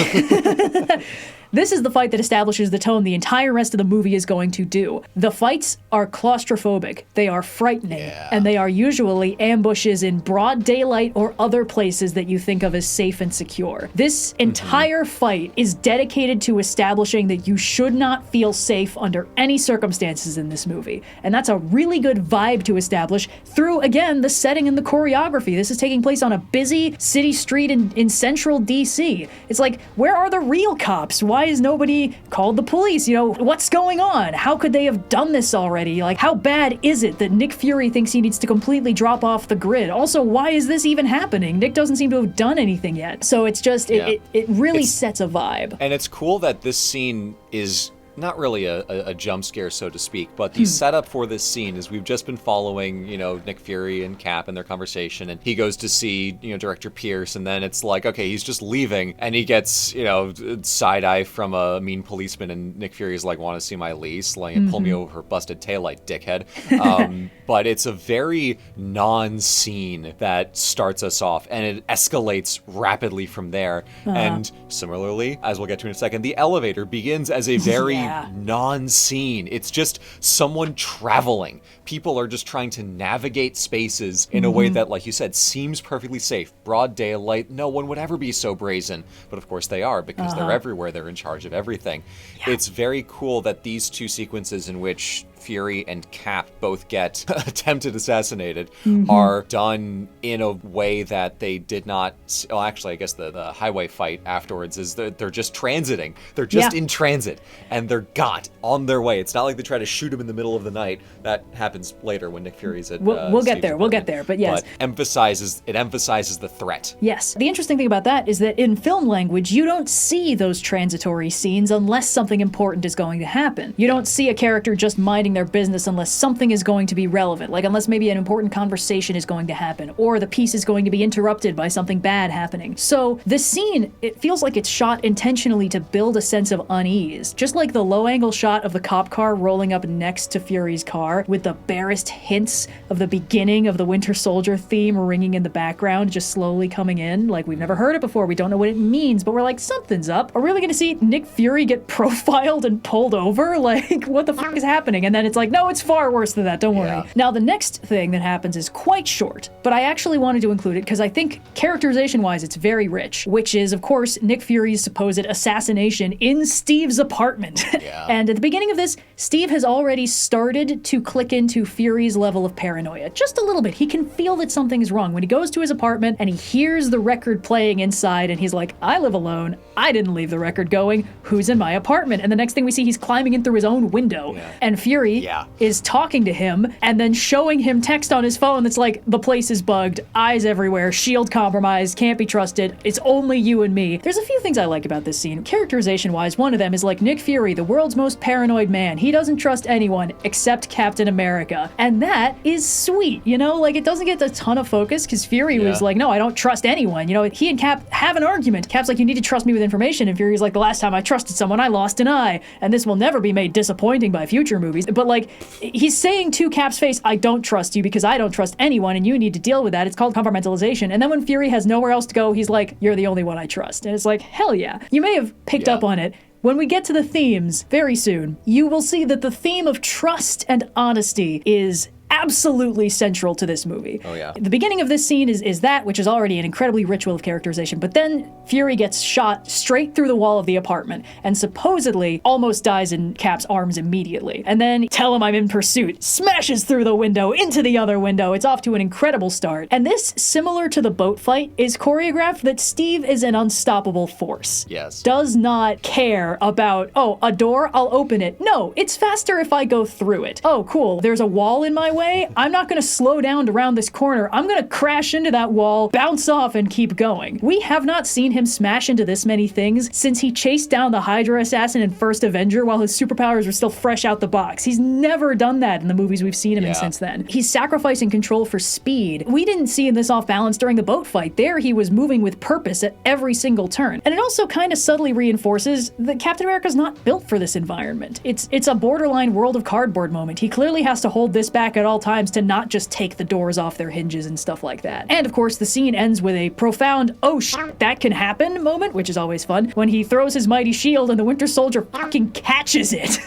This is the fight that establishes the tone the entire rest of the movie is going to do. The fights are claustrophobic, they are frightening, and they are usually ambushes in broad daylight or other places that you think of as safe and secure. This entire fight is dedicated to establishing that you should not feel safe under any circumstances in this movie. And that's a really good vibe to establish through, again, the setting and the choreography. This is taking place on a busy city street in central DC. It's like, where are the real cops? Why is nobody called the police? You know, what's going on? How could they have done this already? Like, how bad is it that Nick Fury thinks he needs to completely drop off the grid? Also, why is this even happening? Nick doesn't seem to have done anything yet. So it's just, it really sets a vibe. And it's cool that this scene is not really a jump scare, so to speak, but the setup for this scene is we've just been following, Nick Fury and Cap and their conversation, and he goes to see, Director Pierce, and then it's like, okay, he's just leaving, and he gets, side-eye from a mean policeman, and Nick Fury's like, want to see my lease? Like, pull me over her busted taillight, dickhead. But it's a very non-scene that starts us off, and it escalates rapidly from there. And similarly, as we'll get to in a second, the elevator begins as a very non-scene. It's just someone traveling. People are just trying to navigate spaces in a way that, like you said, seems perfectly safe. Broad daylight, no one would ever be so brazen. But of course they are, because they're everywhere. They're in charge of everything. Yeah. It's very cool that these two sequences in which Fury and Cap both get attempted assassinated are done in a way that they did not. Well, actually, I guess the highway fight afterwards is they're just transiting. They're just in transit, and they're on their way. It's not like they try to shoot him in the middle of the night. That happens later when Nick Fury's at. We'll get there. We'll get there. But yes, but emphasizes the threat. Yes. The interesting thing about that is that in film language, you don't see those transitory scenes unless something important is going to happen. You don't see a character just minding their business unless something is going to be relevant, like unless maybe an important conversation is going to happen, or the piece is going to be interrupted by something bad happening. So this scene, it feels like it's shot intentionally to build a sense of unease. Just like the low-angle shot of the cop car rolling up next to Fury's car, with the barest hints of the beginning of the Winter Soldier theme ringing in the background, just slowly coming in. Like, we've never heard it before, we don't know what it means, but we're like, something's up. Are we really gonna see Nick Fury get profiled and pulled over? Like, what the fuck is happening? And then it's like, no, it's far worse than that, don't worry. Now, the next thing that happens is quite short, but I actually wanted to include it because I think characterization-wise it's very rich, which is, of course, Nick Fury's supposed assassination in Steve's apartment. And at the beginning of this, Steve has already started to click into Fury's level of paranoia. Just a little bit. He can feel that something is wrong. When he goes to his apartment and he hears the record playing inside and he's like, I live alone. I didn't leave the record going. Who's in my apartment? And the next thing we see, he's climbing in through his own window. And Fury is talking to him and then showing him text on his phone that's like, the place is bugged, eyes everywhere, shield compromised, can't be trusted, it's only you and me. There's a few things I like about this scene. Characterization-wise, one of them is like Nick Fury, the world's most paranoid man. He doesn't trust anyone except Captain America. And that is sweet, Like, it doesn't get a ton of focus because Fury was like, no, I don't trust anyone. He and Cap have an argument. Cap's like, you need to trust me with information. And Fury's like, the last time I trusted someone, I lost an eye. And this will never be made disappointing by future movies. But like, he's saying to Cap's face, I don't trust you because I don't trust anyone and you need to deal with that. It's called compartmentalization. And then when Fury has nowhere else to go, he's like, you're the only one I trust. And it's like, hell yeah. You may have picked up on it. When we get to the themes very soon, you will see that the theme of trust and honesty is absolutely central to this movie. Oh, yeah. The beginning of this scene is that, which is already an incredibly ritual of characterization, but then Fury gets shot straight through the wall of the apartment and supposedly almost dies in Cap's arms immediately. And then tell him I'm in pursuit, smashes through the window into the other window. It's off to an incredible start. And this, similar to the boat fight, is choreographed that Steve is an unstoppable force. Yes. Does not care about, oh, a door, I'll open it. No, it's faster if I go through it. Oh, cool, there's a wall in my way. I'm not gonna slow down to round this corner. I'm gonna crash into that wall, bounce off, and keep going. We have not seen him smash into this many things since he chased down the Hydra assassin in First Avenger while his superpowers were still fresh out the box. He's never done that in the movies we've seen him in since then. He's sacrificing control for speed. We didn't see him this off balance during the boat fight. There he was moving with purpose at every single turn. And it also kind of subtly reinforces that Captain America's not built for this environment. It's a borderline World of Cardboard moment. He clearly has to hold this back at all times to not just take the doors off their hinges and stuff like that. And of course, the scene ends with a profound, oh shit, that can happen moment, which is always fun, when he throws his mighty shield and the Winter Soldier fucking catches it.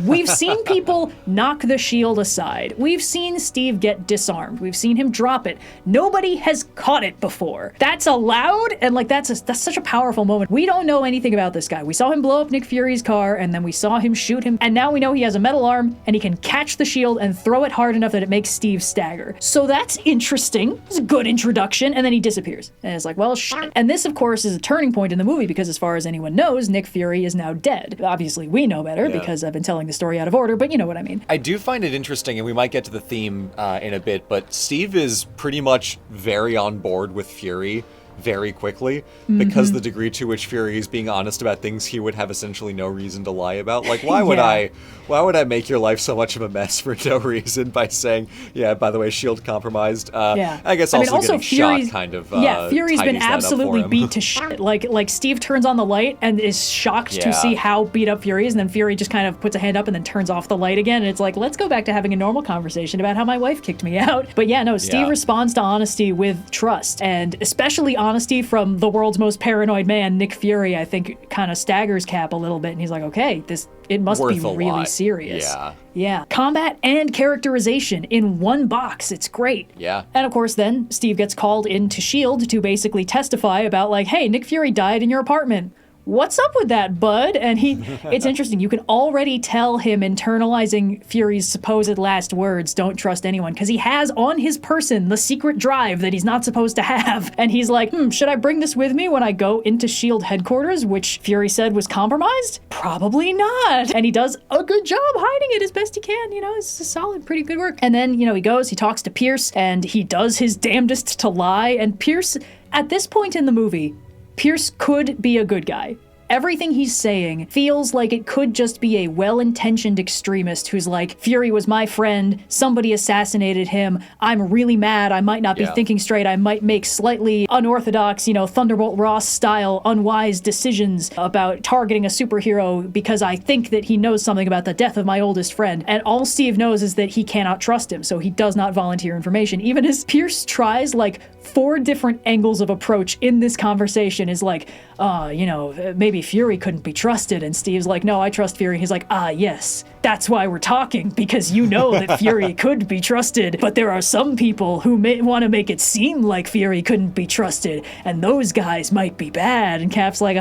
We've seen people knock the shield aside. We've seen Steve get disarmed. We've seen him drop it. Nobody has caught it before. That's allowed, and like that's such a powerful moment. We don't know anything about this guy. We saw him blow up Nick Fury's car, and then we saw him shoot him, and now we know he has a metal arm, and he can catch the shield and throw it hard enough that it makes Steve stagger. So that's interesting. It's a good introduction, and then he disappears. And it's like, well, shit. And this, of course, is a turning point in the movie because as far as anyone knows, Nick Fury is now dead. Obviously, we know better because I've been telling the story out of order, but you know what I mean. I do find it interesting, and we might get to the theme in a bit, but Steve is pretty much very on board with Fury very quickly because the degree to which Fury is being honest about things he would have essentially no reason to lie about. Like, why would I make your life so much of a mess for no reason by saying, yeah, by the way, shield compromised. I guess also getting Fury's, shot kind of Fury's been tidies that up absolutely for him. beat to shit. Like Steve turns on the light and is shocked to see how beat up Fury is, and then Fury just kind of puts a hand up and then turns off the light again, and it's like, let's go back to having a normal conversation about how my wife kicked me out. But Steve responds to honesty with trust, and especially honesty from the world's most paranoid man, Nick Fury, I think kind of staggers Cap a little bit, and he's like, okay, it must be really serious. Yeah. Combat and characterization in one box. It's great. Yeah. And of course, then Steve gets called into S.H.I.E.L.D. to basically testify about like, hey, Nick Fury died in your apartment. What's up with that, bud? And it's interesting. You can already tell him internalizing Fury's supposed last words, don't trust anyone, because he has on his person the secret drive that he's not supposed to have. And he's like, should I bring this with me when I go into S.H.I.E.L.D. headquarters, which Fury said was compromised? Probably not. And he does a good job hiding it as best he can. It's a solid, pretty good work. And then, he goes, he talks to Pierce, and he does his damnedest to lie. And Pierce, at this point in the movie, Pierce could be a good guy. Everything he's saying feels like it could just be a well-intentioned extremist who's like, Fury was my friend, somebody assassinated him, I'm really mad, I might not be thinking straight, I might make slightly unorthodox, Thunderbolt Ross-style unwise decisions about targeting a superhero because I think that he knows something about the death of my oldest friend. And all Steve knows is that he cannot trust him, so he does not volunteer information. Even as Pierce tries, 4 different angles of approach in this conversation is like, maybe Fury couldn't be trusted, and Steve's like, no, I trust Fury. He's like, yes, that's why we're talking, because you know that Fury could be trusted, but there are some people who may want to make it seem like Fury couldn't be trusted, and those guys might be bad. And Cap's like,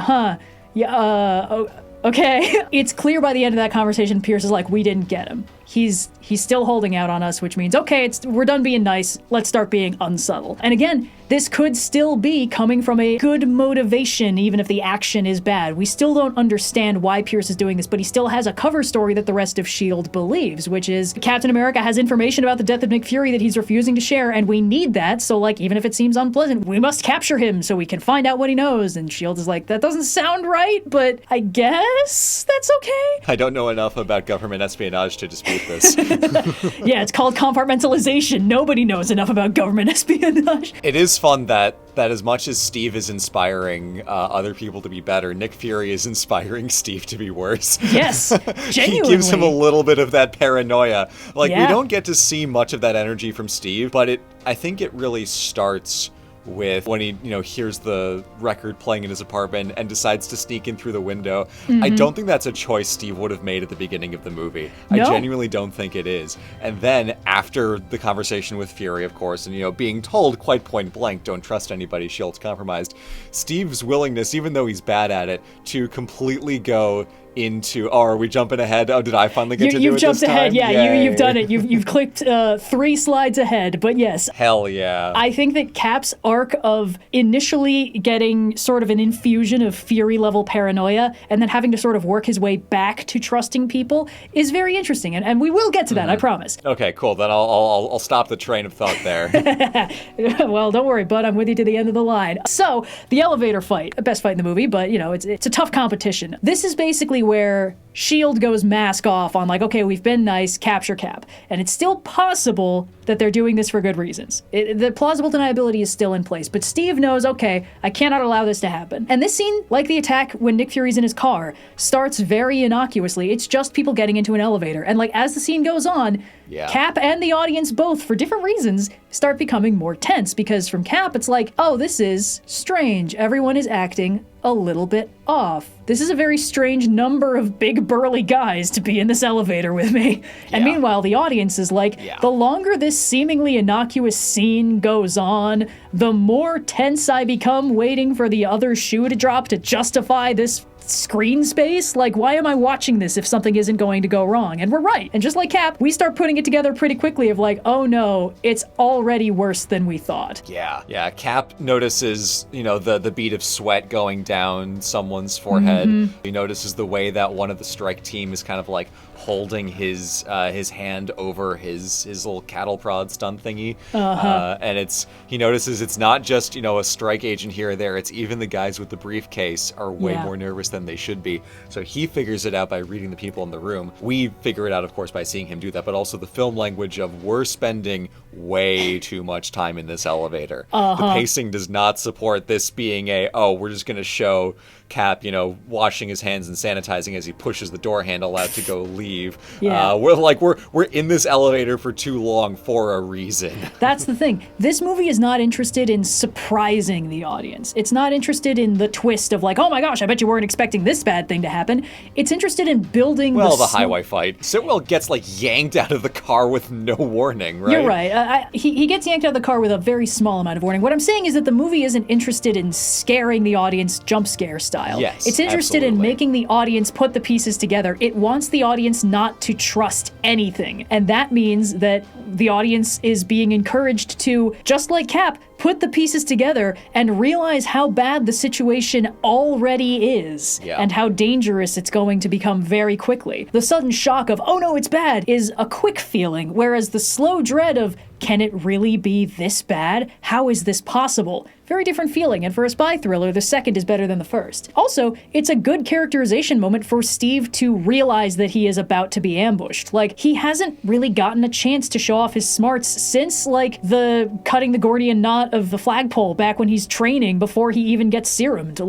okay. It's clear by the end of that conversation, Pierce is like, we didn't get him. He's still holding out on us, which means, okay, we're done being nice. Let's start being unsubtle. And again, this could still be coming from a good motivation, even if the action is bad. We still don't understand why Pierce is doing this, but he still has a cover story that the rest of S.H.I.E.L.D. believes, which is Captain America has information about the death of Nick Fury that he's refusing to share, and we need that, so even if it seems unpleasant, we must capture him so we can find out what he knows. And S.H.I.E.L.D. is like, that doesn't sound right, but I guess that's okay. I don't know enough about government espionage to dispute this. Yeah, it's called compartmentalization. Nobody knows enough about government espionage. It is fun that as much as Steve is inspiring other people to be better, Nick Fury is inspiring Steve to be worse. Yes, genuinely. He gives him a little bit of that paranoia. We don't get to see much of that energy from Steve, but I think it really starts with when he, hears the record playing in his apartment and decides to sneak in through the window. I don't think that's a choice Steve would have made at the beginning of the movie. No. I genuinely don't think it is. And then after the conversation with Fury, of course, and, being told quite point blank, don't trust anybody, Shield's compromised, Steve's willingness, even though he's bad at it, to completely go into, are we jumping ahead? Oh, did I finally get to do it this time? You've jumped ahead, yeah. You've done it. You've clicked 3 slides ahead, but yes. Hell yeah. I think that Cap's arc of initially getting sort of an infusion of Fury-level paranoia and then having to sort of work his way back to trusting people is very interesting, and we will get to that, I promise. Okay, cool. Then I'll stop the train of thought there. Well, don't worry, bud. I'm with you to the end of the line. So, the elevator fight, best fight in the movie, but, it's a tough competition. This is basically where S.H.I.E.L.D. goes mask off on like, okay, we've been nice, capture Cap. And it's still possible that they're doing this for good reasons. The plausible deniability is still in place, but Steve knows, okay, I cannot allow this to happen. And this scene, like the attack when Nick Fury's in his car, starts very innocuously. It's just people getting into an elevator. And like as the scene goes on, Cap and the audience both, for different reasons, start becoming more tense because from Cap, it's like, oh, this is strange. Everyone is acting a little bit off. This is a very strange number of big burly guys to be in this elevator with me. And meanwhile, the audience is like, the longer this seemingly innocuous scene goes on, the more tense I become waiting for the other shoe to drop to justify this screen space. Like, why am I watching this if something isn't going to go wrong? And we're right. And just like Cap, we start putting it together pretty quickly of like, oh no, it's already worse than we thought. Yeah. Cap notices, the bead of sweat going down someone's forehead. He notices the way that one of the strike team is kind of like holding his hand over his little cattle prod stun thingy. And he notices it's not just, a strike agent here or there. It's even the guys with the briefcase are way more nervous than they should be. So he figures it out by reading the people in the room. We figure it out, of course, by seeing him do that, but also the film language of we're spending way too much time in this elevator. The pacing does not support this being we're just going to show Cap, washing his hands and sanitizing as he pushes the door handle out to go leave. We're in this elevator for too long for a reason. That's the thing. This movie is not interested in surprising the audience. It's not interested in the twist of like, oh my gosh, I bet you weren't expecting this bad thing to happen. It's interested in building the highway fight. Sitwell gets yanked out of the car with no warning, right? You're right. He gets yanked out of the car with a very small amount of warning. What I'm saying is that the movie isn't interested in scaring the audience jump scare style. Yes, it's interested in making the audience put the pieces together. It wants the audience not to trust anything. And that means that the audience is being encouraged to, just like Cap, put the pieces together and realize how bad the situation already is and how dangerous it's going to become very quickly. The sudden shock of, oh no, it's bad, is a quick feeling, whereas the slow dread of, can it really be this bad? How is this possible? Very different feeling, and for a spy thriller, the second is better than the first. Also, it's a good characterization moment for Steve to realize that he is about to be ambushed. He hasn't really gotten a chance to show off his smarts since, the cutting the Gordian knot of the flagpole back when he's training before he even gets serumed.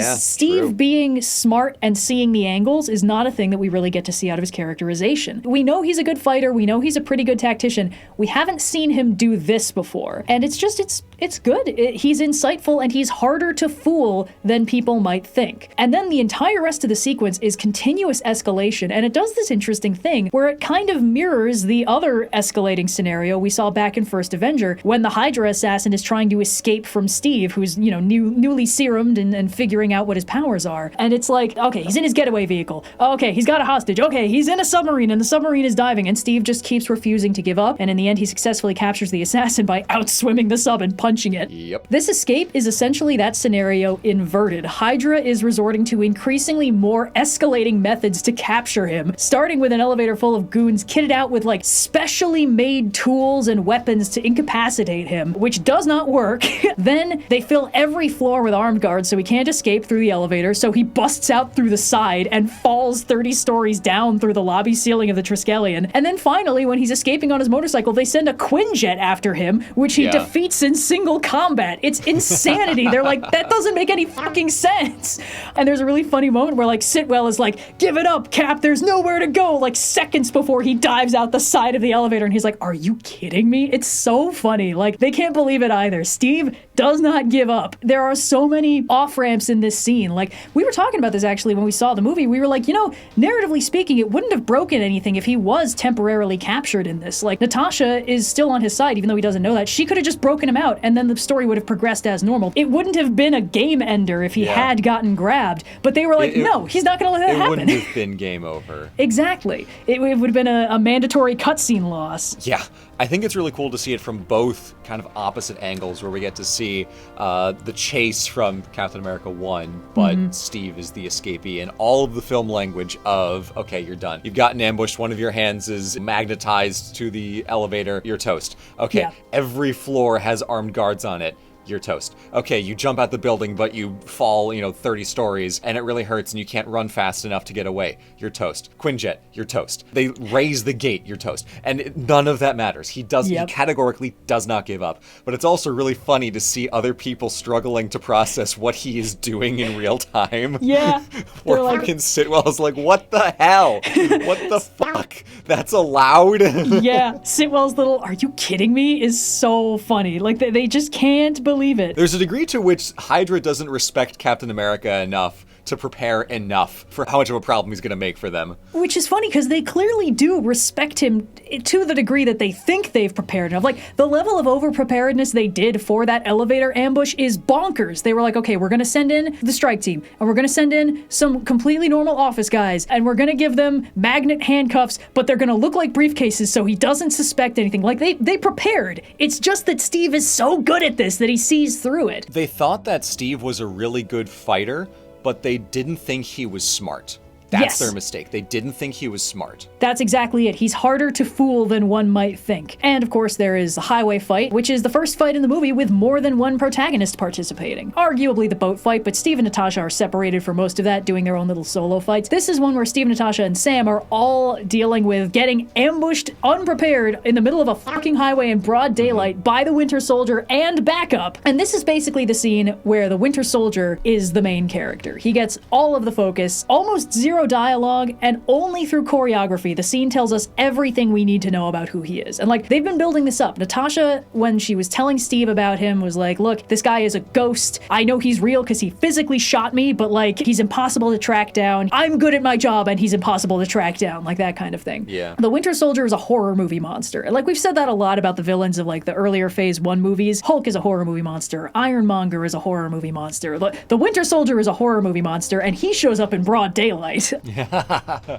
Steve being smart and seeing the angles is not a thing that we really get to see out of his characterization. We know he's a good fighter, we know he's a pretty good tactician, we haven't seen him do this before. And it's good. He's insightful and he's harder to fool than people might think. And then the entire rest of the sequence is continuous escalation, and it does this interesting thing where it kind of mirrors the other escalating scenario we saw back in First Avenger when the Hydra assassin is trying to escape from Steve, who's, newly serumed and figuring out what his powers are. And it's like, okay, he's in his getaway vehicle. Okay, he's got a hostage. Okay, he's in a submarine and the submarine is diving, and Steve just keeps refusing to give up, and in the end he successfully captures the assassin by outswimming the sub and punching it. Yep. This escape is essentially that scenario inverted. Hydra is resorting to increasingly more escalating methods to capture him, starting with an elevator full of goons kitted out with specially made tools and weapons to incapacitate him, which does not work. Then they fill every floor with armed guards so he can't escape through the elevator, so he busts out through the side and falls 30 stories down through the lobby ceiling of the Triskelion. And then finally, when he's escaping on his motorcycle, they send a Quinjet after him, which he defeats in single combat. It's insanity. They're like, that doesn't make any fucking sense. And there's a really funny moment where like Sitwell is like, give it up, Cap, there's nowhere to go, like seconds before he dives out the side of the elevator, and he's like, are you kidding me? It's so funny. Like, they can't believe it either. Steve does not give up. There are so many off-ramps in this scene. Like, we were talking about this actually when we saw the movie. We were like, you know, narratively speaking, it wouldn't have broken anything if he was temporarily captured in this. Like, Natasha is still on his side, even though he doesn't know that. She could have just broken him out, and then the story would have progressed as normal. It wouldn't have been a game ender if he had gotten grabbed, but they were like, no, he's not going to let that happen. It wouldn't have been game over. Exactly. It would have been a mandatory cutscene loss. Yeah. I think it's really cool to see it from both kind of opposite angles, where we get to see the chase from Captain America 1, but Steve is the escapee, and all of the film language of, okay, you're done. You've gotten ambushed, one of your hands is magnetized to the elevator, you're toast. Okay, every floor has armed guards on it. You're toast. Okay, you jump out the building, but you fall, 30 stories, and it really hurts, and you can't run fast enough to get away. You're toast. Quinjet, you're toast. They raise the gate, you're toast. And none of that matters. He categorically does not give up. But it's also really funny to see other people struggling to process what he is doing in real time. Yeah. Where fucking Sitwell's like, what the hell? What the fuck? That's allowed? Yeah. Sitwell's little, are you kidding me? Is so funny. Like, they just can't believe it. There's a degree to which Hydra doesn't respect Captain America enough to prepare enough for how much of a problem he's going to make for them. Which is funny, because they clearly do respect him to the degree that they think they've prepared enough. Like, the level of over-preparedness they did for that elevator ambush is bonkers. They were like, okay, we're going to send in the strike team, and we're going to send in some completely normal office guys, and we're going to give them magnet handcuffs, but they're going to look like briefcases so he doesn't suspect anything. Like, they prepared. It's just that Steve is so good at this that he sees through it. They thought that Steve was a really good fighter, but they didn't think he was smart. That's their mistake. They didn't think he was smart. That's exactly it. He's harder to fool than one might think. And of course, there is the highway fight, which is the first fight in the movie with more than one protagonist participating. Arguably the boat fight, but Steve and Natasha are separated for most of that, doing their own little solo fights. This is one where Steve, Natasha, and Sam are all dealing with getting ambushed, unprepared, in the middle of a fucking highway in broad daylight by the Winter Soldier and backup. And this is basically the scene where the Winter Soldier is the main character. He gets all of the focus, almost zero dialogue, and only through choreography the scene tells us everything we need to know about who he is. And like, they've been building this up. Natasha, when she was telling Steve about him, was like, look, this guy is a ghost. I know he's real because he physically shot me, but like, he's impossible to track down. I'm good at my job and he's impossible to track down, like that kind of thing. Yeah. The Winter Soldier is a horror movie monster. And like, we've said that a lot about the villains of like the earlier Phase 1 movies. Hulk is a horror movie monster. Ironmonger is a horror movie monster. The Winter Soldier is a horror movie monster, and he shows up in broad daylight.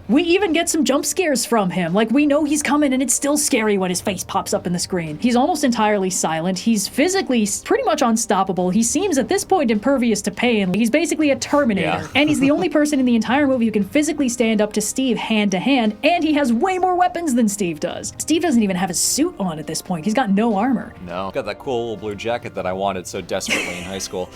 We even get some jump scares from him. Like, we know he's coming, and it's still scary when his face pops up in the screen. He's almost entirely silent. He's physically pretty much unstoppable. He seems at this point impervious to pain. He's basically a Terminator. And he's the only person in the entire movie who can physically stand up to Steve hand to hand, and he has way more weapons than Steve does. Steve doesn't even have a suit on at this point. He's got no armor. No. Got that cool little blue jacket that I wanted so desperately in high school.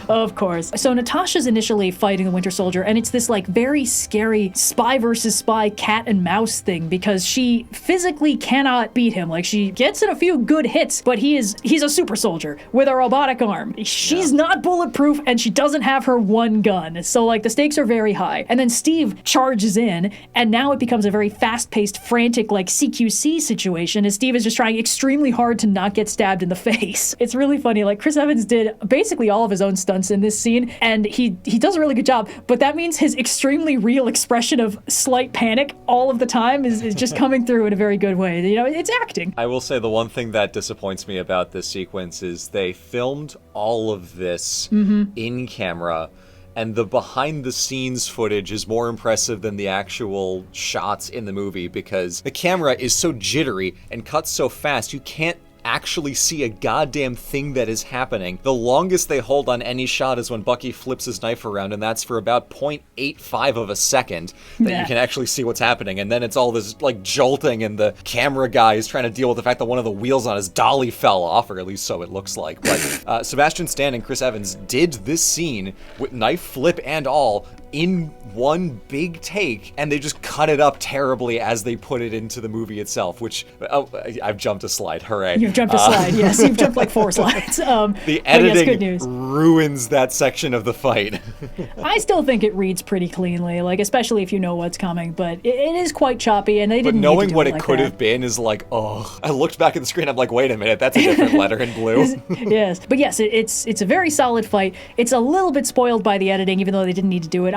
Of course. So Natasha's initially fighting the Winter Soldier, and it's this like very scary spy versus spy cat and mouse thing, because she physically cannot beat him. Like, she gets in a few good hits, but he's a super soldier with a robotic arm. She's not bulletproof, and she doesn't have her one gun. So like, the stakes are very high. And then Steve charges in, and now it becomes a very fast-paced, frantic, like CQC situation, as Steve is just trying extremely hard to not get stabbed in the face. It's really funny. Like, Chris Evans did basically all of his own stunts in this scene, and he does a really good job, but that means his extremely real expression of slight panic all of the time is just coming through in a very good way. You know, it's acting. I will say the one thing that disappoints me about this sequence is they filmed all of this in camera, and the behind-the-scenes footage is more impressive than the actual shots in the movie, because the camera is so jittery and cuts so fast, you can't actually see a goddamn thing that is happening. The longest they hold on any shot is when Bucky flips his knife around, and that's for about 0.85 of a second that you can actually see what's happening. And then it's all this like jolting, and the camera guy is trying to deal with the fact that one of the wheels on his dolly fell off, or at least so it looks like. But Sebastian Stan and Chris Evans did this scene with knife flip and all in one big take, and they just cut it up terribly as they put it into the movie itself, which, I've jumped a slide, hooray. You've jumped a slide, yes. You've jumped like 4 slides. The editing good news. ruins that section of the fight. I still think it reads pretty cleanly, like, especially if you know what's coming, but it is quite choppy, and they didn't But knowing need to do what it it like could that. have been is like, oh. I looked back at the screen, I'm like, wait a minute, that's a different letter in blue. Yes, but yes, it's a very solid fight. It's a little bit spoiled by the editing, even though they didn't need to do it.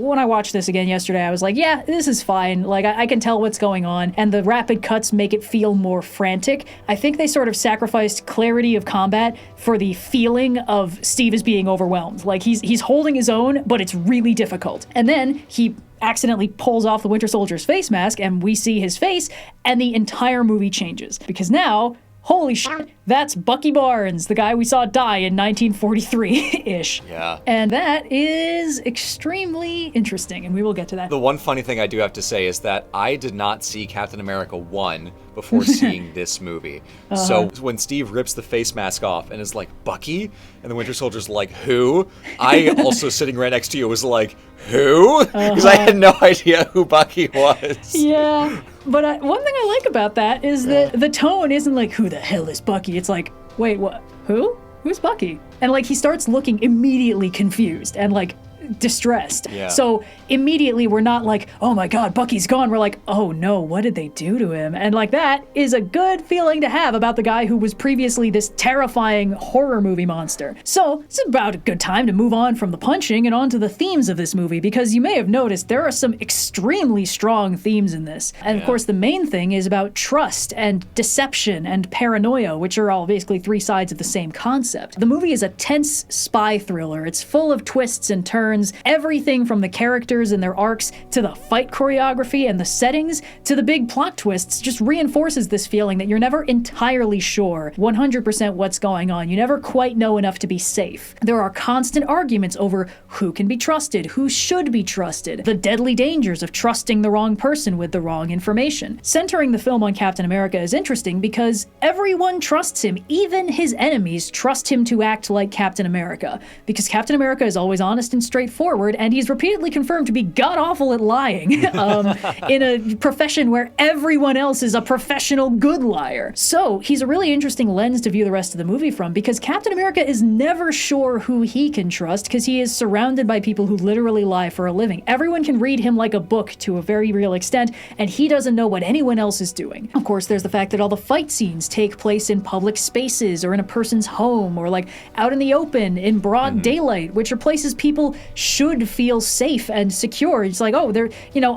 When I watched this again yesterday, I was like, yeah, this is fine. Like, I can tell what's going on, and the rapid cuts make it feel more frantic. I think they sort of sacrificed clarity of combat for the feeling of Steve is being overwhelmed. Like, he's holding his own, but it's really difficult. And then he accidentally pulls off the Winter Soldier's face mask, and we see his face, and the entire movie changes. Because now, holy shit, that's Bucky Barnes, the guy we saw die in 1943-ish. Yeah. And that is extremely interesting, and we will get to that. The one funny thing I do have to say is that I did not see Captain America 1 before seeing this movie. So when Steve rips the face mask off and is like, Bucky? And the Winter Soldier's like, who? I also sitting right next to you was like, who? Because I had no idea who Bucky was. Yeah, but one thing I like about that is that the tone isn't like, who the hell is Bucky? It's like, wait, what? Who? Who's Bucky? And like, he starts looking immediately confused and like distressed. Yeah. So immediately we're not like, oh my God, Bucky's gone. We're like, oh no, what did they do to him? And like, that is a good feeling to have about the guy who was previously this terrifying horror movie monster. So it's about a good time to move on from the punching and on to the themes of this movie, because you may have noticed there are some extremely strong themes in this. And of course, the main thing is about trust and deception and paranoia, which are all basically 3 sides of the same concept. The movie is a tense spy thriller. It's full of twists and turns, everything from the characters and their arcs to the fight choreography and the settings to the big plot twists just reinforces this feeling that you're never entirely sure 100% what's going on. You never quite know enough to be safe. There are constant arguments over who can be trusted, who should be trusted, the deadly dangers of trusting the wrong person with the wrong information. Centering the film on Captain America is interesting because everyone trusts him. Even his enemies trust him to act like Captain America, because Captain America is always honest and straightforward, and he's repeatedly confirmed to be god-awful at lying in a profession where everyone else is a professional good liar. So he's a really interesting lens to view the rest of the movie from, because Captain America is never sure who he can trust, because he is surrounded by people who literally lie for a living. Everyone can read him like a book to a very real extent, and he doesn't know what anyone else is doing. Of course, there's the fact that all the fight scenes take place in public spaces or in a person's home or like out in the open in broad daylight, which are places people should feel safe and secure. It's like, oh,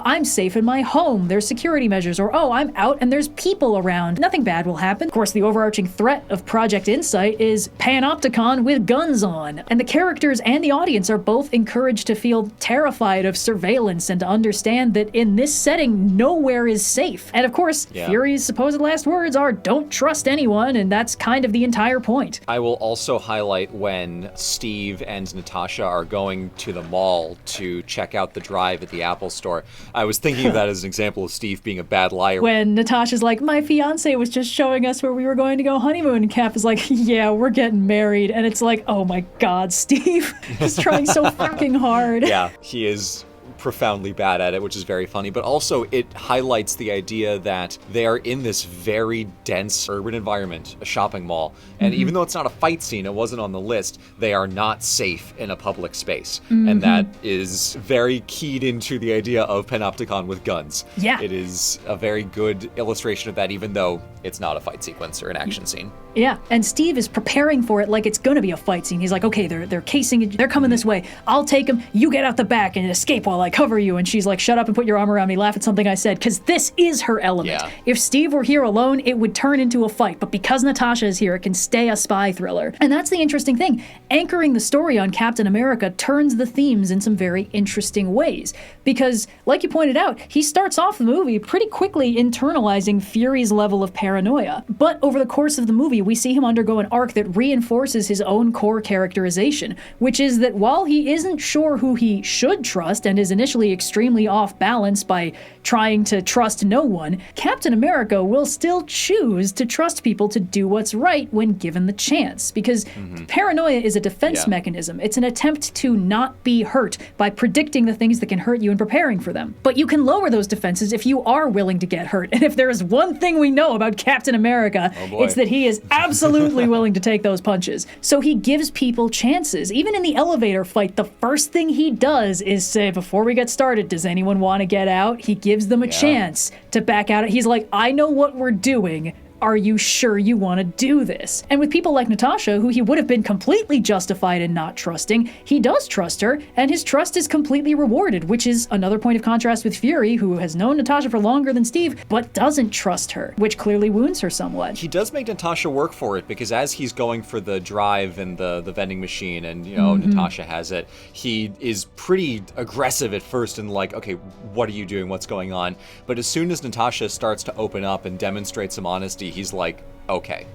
I'm safe in my home. There's security measures. Or, oh, I'm out and there's people around. Nothing bad will happen. Of course, the overarching threat of Project Insight is Panopticon with guns on. And the characters and the audience are both encouraged to feel terrified of surveillance and to understand that in this setting, nowhere is safe. And of course, Fury's supposed last words are, don't trust anyone, and that's kind of the entire point. I will also highlight when Steve and Natasha are going to the mall to check out the drive at the Apple store. I was thinking of that as an example of Steve being a bad liar. When Natasha's like, my fiance was just showing us where we were going to go honeymoon, and Cap is like, yeah, we're getting married. And it's like, oh my God, Steve. He's trying so fucking hard. Yeah, he is profoundly bad at it, which is very funny, but also it highlights the idea that they are in this very dense urban environment, a shopping mall, and even though it's not a fight scene, it wasn't on the list, they are not safe in a public space. And that is very keyed into the idea of Panopticon with guns. Yeah. It is a very good illustration of that, even though it's not a fight sequence or an action scene. Yeah, and Steve is preparing for it like it's gonna be a fight scene. He's like, okay, they're casing it, they're coming this way. I'll take them, you get out the back and escape while I cover you. And she's like, shut up and put your arm around me, laugh at something I said, because this is her element. Yeah. If Steve were here alone, it would turn into a fight, but because Natasha is here, it can stay a spy thriller. And that's the interesting thing. Anchoring the story on Captain America turns the themes in some very interesting ways. Because, like you pointed out, he starts off the movie pretty quickly internalizing Fury's level of paranoia. But over the course of the movie, we see him undergo an arc that reinforces his own core characterization, which is that while he isn't sure who he should trust and is initially extremely off balance by trying to trust no one, Captain America will still choose to trust people to do what's right when given the chance. Because paranoia is a defense mechanism. It's an attempt to not be hurt by predicting the things that can hurt you and preparing for them. But you can lower those defenses if you are willing to get hurt. And if there is one thing we know about Captain America, it's that he is absolutely willing to take those punches. So he gives people chances. Even in the elevator fight, the first thing he does is say, before we get started, does anyone want to get out? He gives them a chance to back out. He's like, I know what we're doing. Are you sure you want to do this? And with people like Natasha, who he would have been completely justified in not trusting, he does trust her, and his trust is completely rewarded, which is another point of contrast with Fury, who has known Natasha for longer than Steve, but doesn't trust her, which clearly wounds her somewhat. He does make Natasha work for it, because as he's going for the drive and the vending machine, and, you know, Natasha has it, he is pretty aggressive at first and like, okay, what are you doing? What's going on? But as soon as Natasha starts to open up and demonstrate some honesty, he's like, okay,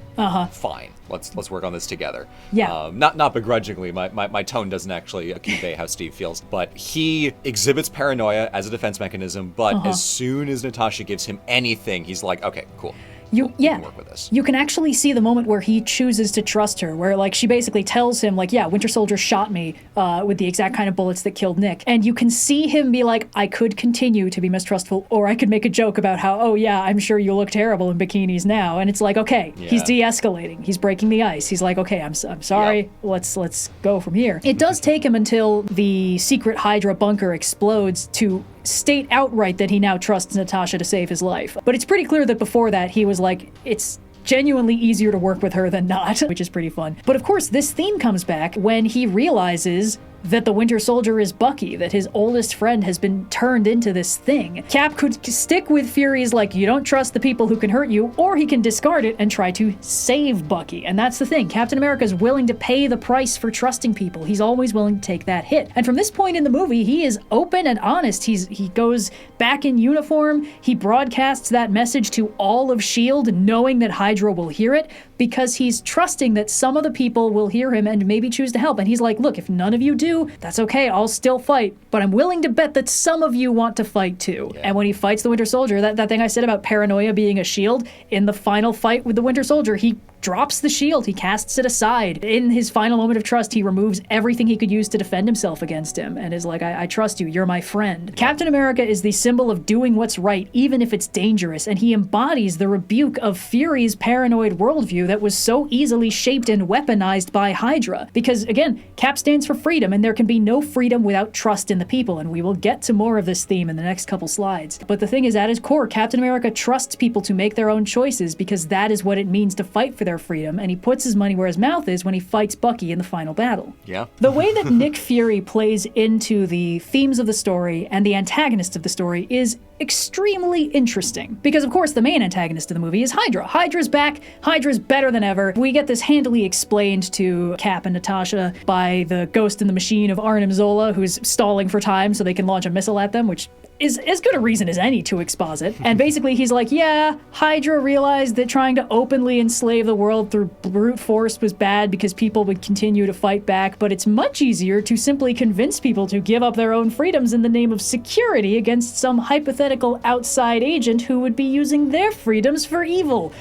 fine, let's work on this together. Yeah. Not begrudgingly, my tone doesn't actually convey how Steve feels, but he exhibits paranoia as a defense mechanism, but as soon as Natasha gives him anything, he's like, okay, cool. You can work with this. You can actually see the moment where he chooses to trust her, where like she basically tells him like, yeah, Winter Soldier shot me with the exact kind of bullets that killed Nick. And you can see him be like, I could continue to be mistrustful, or I could make a joke about how, oh yeah, I'm sure you look terrible in bikinis now. And it's like, okay, he's de-escalating. He's breaking the ice. He's like, okay, I'm sorry. Let's go from here. It does take him until the secret Hydra bunker explodes to state outright that he now trusts Natasha to save his life. But it's pretty clear that before that he was like, it's genuinely easier to work with her than not, which is pretty fun. But of course, this theme comes back when he realizes that the Winter Soldier is Bucky, that his oldest friend has been turned into this thing. Cap could stick with Fury's like, you don't trust the people who can hurt you, or he can discard it and try to save Bucky. And that's the thing. Captain America is willing to pay the price for trusting people. He's always willing to take that hit. And from this point in the movie, he is open and honest. He goes back in uniform. He broadcasts that message to all of S.H.I.E.L.D., knowing that Hydra will hear it, because he's trusting that some of the people will hear him and maybe choose to help. And he's like, look, if none of you do, that's okay, I'll still fight, but I'm willing to bet that some of you want to fight too. And when he fights the Winter Soldier, that thing I said about paranoia being a shield, in the final fight with the Winter Soldier, he drops the shield, he casts it aside. In his final moment of trust, he removes everything he could use to defend himself against him, and is like, I trust you, you're my friend. Captain America is the symbol of doing what's right, even if it's dangerous, and he embodies the rebuke of Fury's paranoid worldview that was so easily shaped and weaponized by Hydra. Because again, Cap stands for freedom, and there can be no freedom without trust in the people, and we will get to more of this theme in the next couple slides. But the thing is, at his core, Captain America trusts people to make their own choices, because that is what it means to fight for their freedom, and he puts his money where his mouth is when he fights Bucky in the final battle. The way that Nick Fury plays into the themes of the story and the antagonist of the story is extremely interesting, because of course the main antagonist of the movie is Hydra. Hydra's back, Hydra's better than ever. We get this handily explained to Cap and Natasha by the ghost in the machine of Arnim Zola, who's stalling for time so they can launch a missile at them, which is as good a reason as any to exposit. And basically he's like, yeah, Hydra realized that trying to openly enslave the world through brute force was bad because people would continue to fight back, but it's much easier to simply convince people to give up their own freedoms in the name of security against some hypothetical outside agent who would be using their freedoms for evil.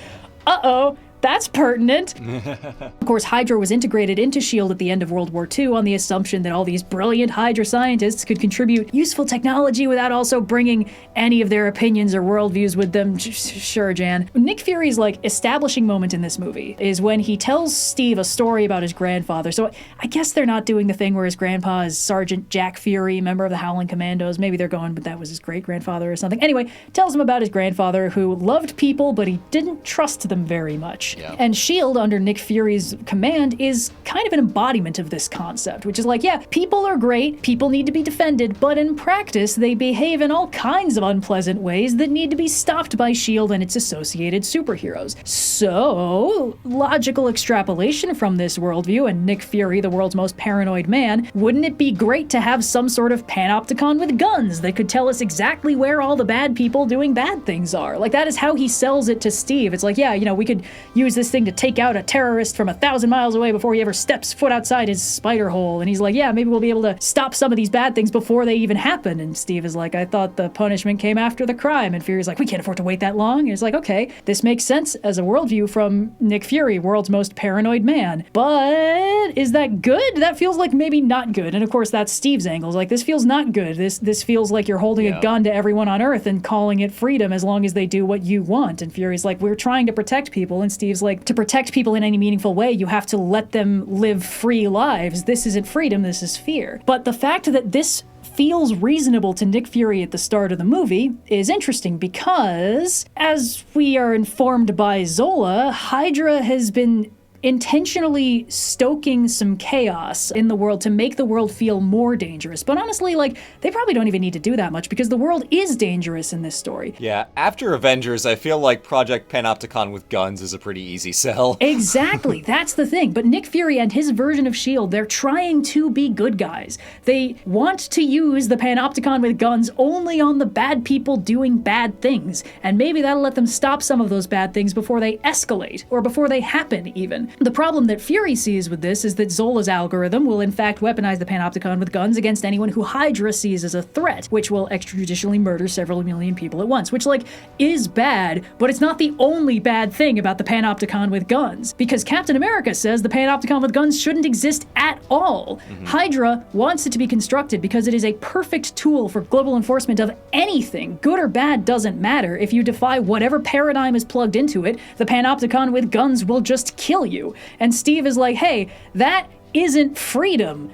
Uh-oh. That's pertinent. Of course, Hydra was integrated into S.H.I.E.L.D. at the end of World War II on the assumption that all these brilliant Hydra scientists could contribute useful technology without also bringing any of their opinions or worldviews with them. Sure, Jan. Nick Fury's like establishing moment in this movie is when he tells Steve a story about his grandfather. So I guess they're not doing the thing where his grandpa is Sergeant Jack Fury, member of the Howling Commandos. Maybe they're going, but that was his great-grandfather or something. Anyway, tells him about his grandfather who loved people, but he didn't trust them very much. And S.H.I.E.L.D. under Nick Fury's command is kind of an embodiment of this concept, which is like, yeah, people are great, people need to be defended, but in practice they behave in all kinds of unpleasant ways that need to be stopped by S.H.I.E.L.D. and its associated superheroes. So, logical extrapolation from this worldview, and Nick Fury, the world's most paranoid man, wouldn't it be great to have some sort of panopticon with guns that could tell us exactly where all the bad people doing bad things are? Like, that is how he sells it to Steve. It's like, yeah, you know, we could use use this thing to take out a terrorist from 1,000 miles away before he ever steps foot outside his spider hole. And he's like, yeah, maybe we'll be able to stop some of these bad things before they even happen. And Steve is like, I thought the punishment came after the crime. And Fury's like, we can't afford to wait that long. And it's like, okay, this makes sense as a worldview from Nick Fury, world's most paranoid man. But is that good? That feels like maybe not good. And of course, that's Steve's angle. Like, this feels not good. This feels like you're holding a gun to everyone on Earth and calling it freedom as long as they do what you want. And Fury's like, we're trying to protect people. And Steve's like, to protect people in any meaningful way, you have to let them live free lives. This isn't freedom, this is fear. But the fact that this feels reasonable to Nick Fury at the start of the movie is interesting because, as we are informed by Zola, Hydra has been intentionally stoking some chaos in the world to make the world feel more dangerous. But honestly, like, they probably don't even need to do that much because the world is dangerous in this story. Yeah, after Avengers, I feel like Project Panopticon with guns is a pretty easy sell. Exactly, that's the thing. But Nick Fury and his version of S.H.I.E.L.D., they're trying to be good guys. They want to use the Panopticon with guns only on the bad people doing bad things. And maybe that'll let them stop some of those bad things before they escalate, or before they happen even. The problem that Fury sees with this is that Zola's algorithm will in fact weaponize the Panopticon with guns against anyone who Hydra sees as a threat, which will extrajudicially murder several million people at once, which, like, is bad, but it's not the only bad thing about the Panopticon with guns, because Captain America says the Panopticon with guns shouldn't exist at all. Hydra wants it to be constructed because it is a perfect tool for global enforcement of anything. Good or bad doesn't matter. If you defy whatever paradigm is plugged into it, the Panopticon with guns will just kill you. And Steve is like, hey, that isn't freedom.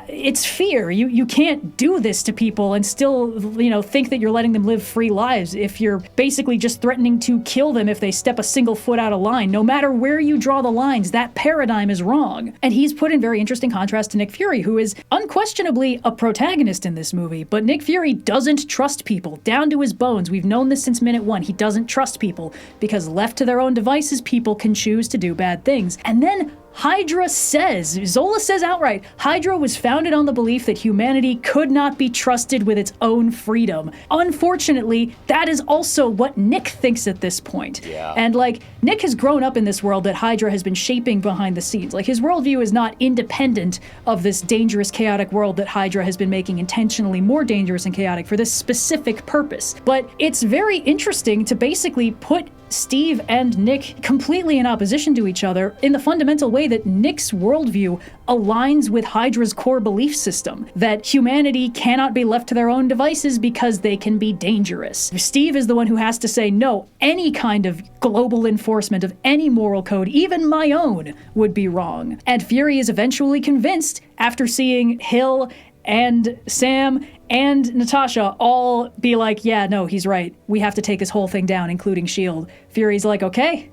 It's fear. You can't do this to people and still, think that you're letting them live free lives if you're basically just threatening to kill them if they step a single foot out of line. No matter where you draw the lines, that paradigm is wrong. And he's put in very interesting contrast to Nick Fury, who is unquestionably a protagonist in this movie, but Nick Fury doesn't trust people, down to his bones. We've known this since minute one. He doesn't trust people because left to their own devices, people can choose to do bad things. And then Hydra says, Zola says outright, Hydra was founded on the belief that humanity could not be trusted with its own freedom. Unfortunately, that is also what Nick thinks at this point. Yeah. And, like, Nick has grown up in this world that Hydra has been shaping behind the scenes. Like, his worldview is not independent of this dangerous, chaotic world that Hydra has been making intentionally more dangerous and chaotic for this specific purpose. But it's very interesting to basically put Steve and Nick completely in opposition to each other in the fundamental way that Nick's worldview aligns with Hydra's core belief system, that humanity cannot be left to their own devices because they can be dangerous. Steve is the one who has to say, no, any kind of global enforcement of any moral code, even my own, would be wrong. And Fury is eventually convinced, after seeing Hill and Sam and Natasha all be like, yeah, no, he's right. We have to take this whole thing down, including S.H.I.E.L.D. Fury's like, okay,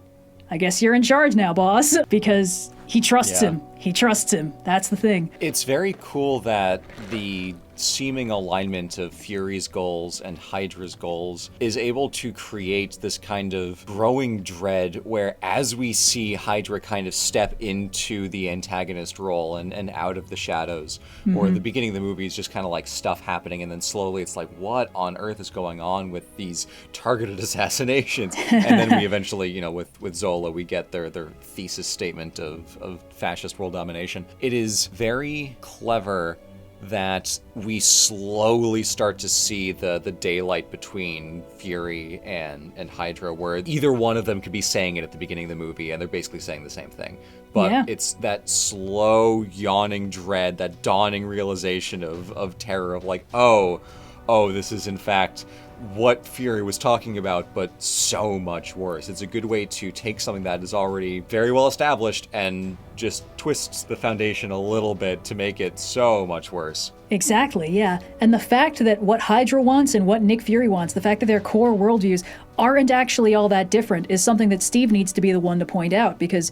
I guess you're in charge now, boss. Because he trusts him. He trusts him. That's the thing. It's very cool that the seeming alignment of Fury's goals and Hydra's goals is able to create this kind of growing dread where, as we see Hydra kind of step into the antagonist role and out of the shadows, or the beginning of the movie is just kind of like stuff happening, and then slowly it's like, what on earth is going on with these targeted assassinations? And then we eventually, with Zola, we get their thesis statement of fascist world domination. It is very clever that we slowly start to see the daylight between Fury and Hydra, where either one of them could be saying it at the beginning of the movie, and they're basically saying the same thing. But it's that slow, yawning dread, that dawning realization of terror of like, oh, this is in fact what Fury was talking about, but so much worse. It's a good way to take something that is already very well established and just twists the foundation a little bit to make it so much worse. Exactly, yeah. And the fact that what Hydra wants and what Nick Fury wants, the fact that their core worldviews aren't actually all that different, is something that Steve needs to be the one to point out, because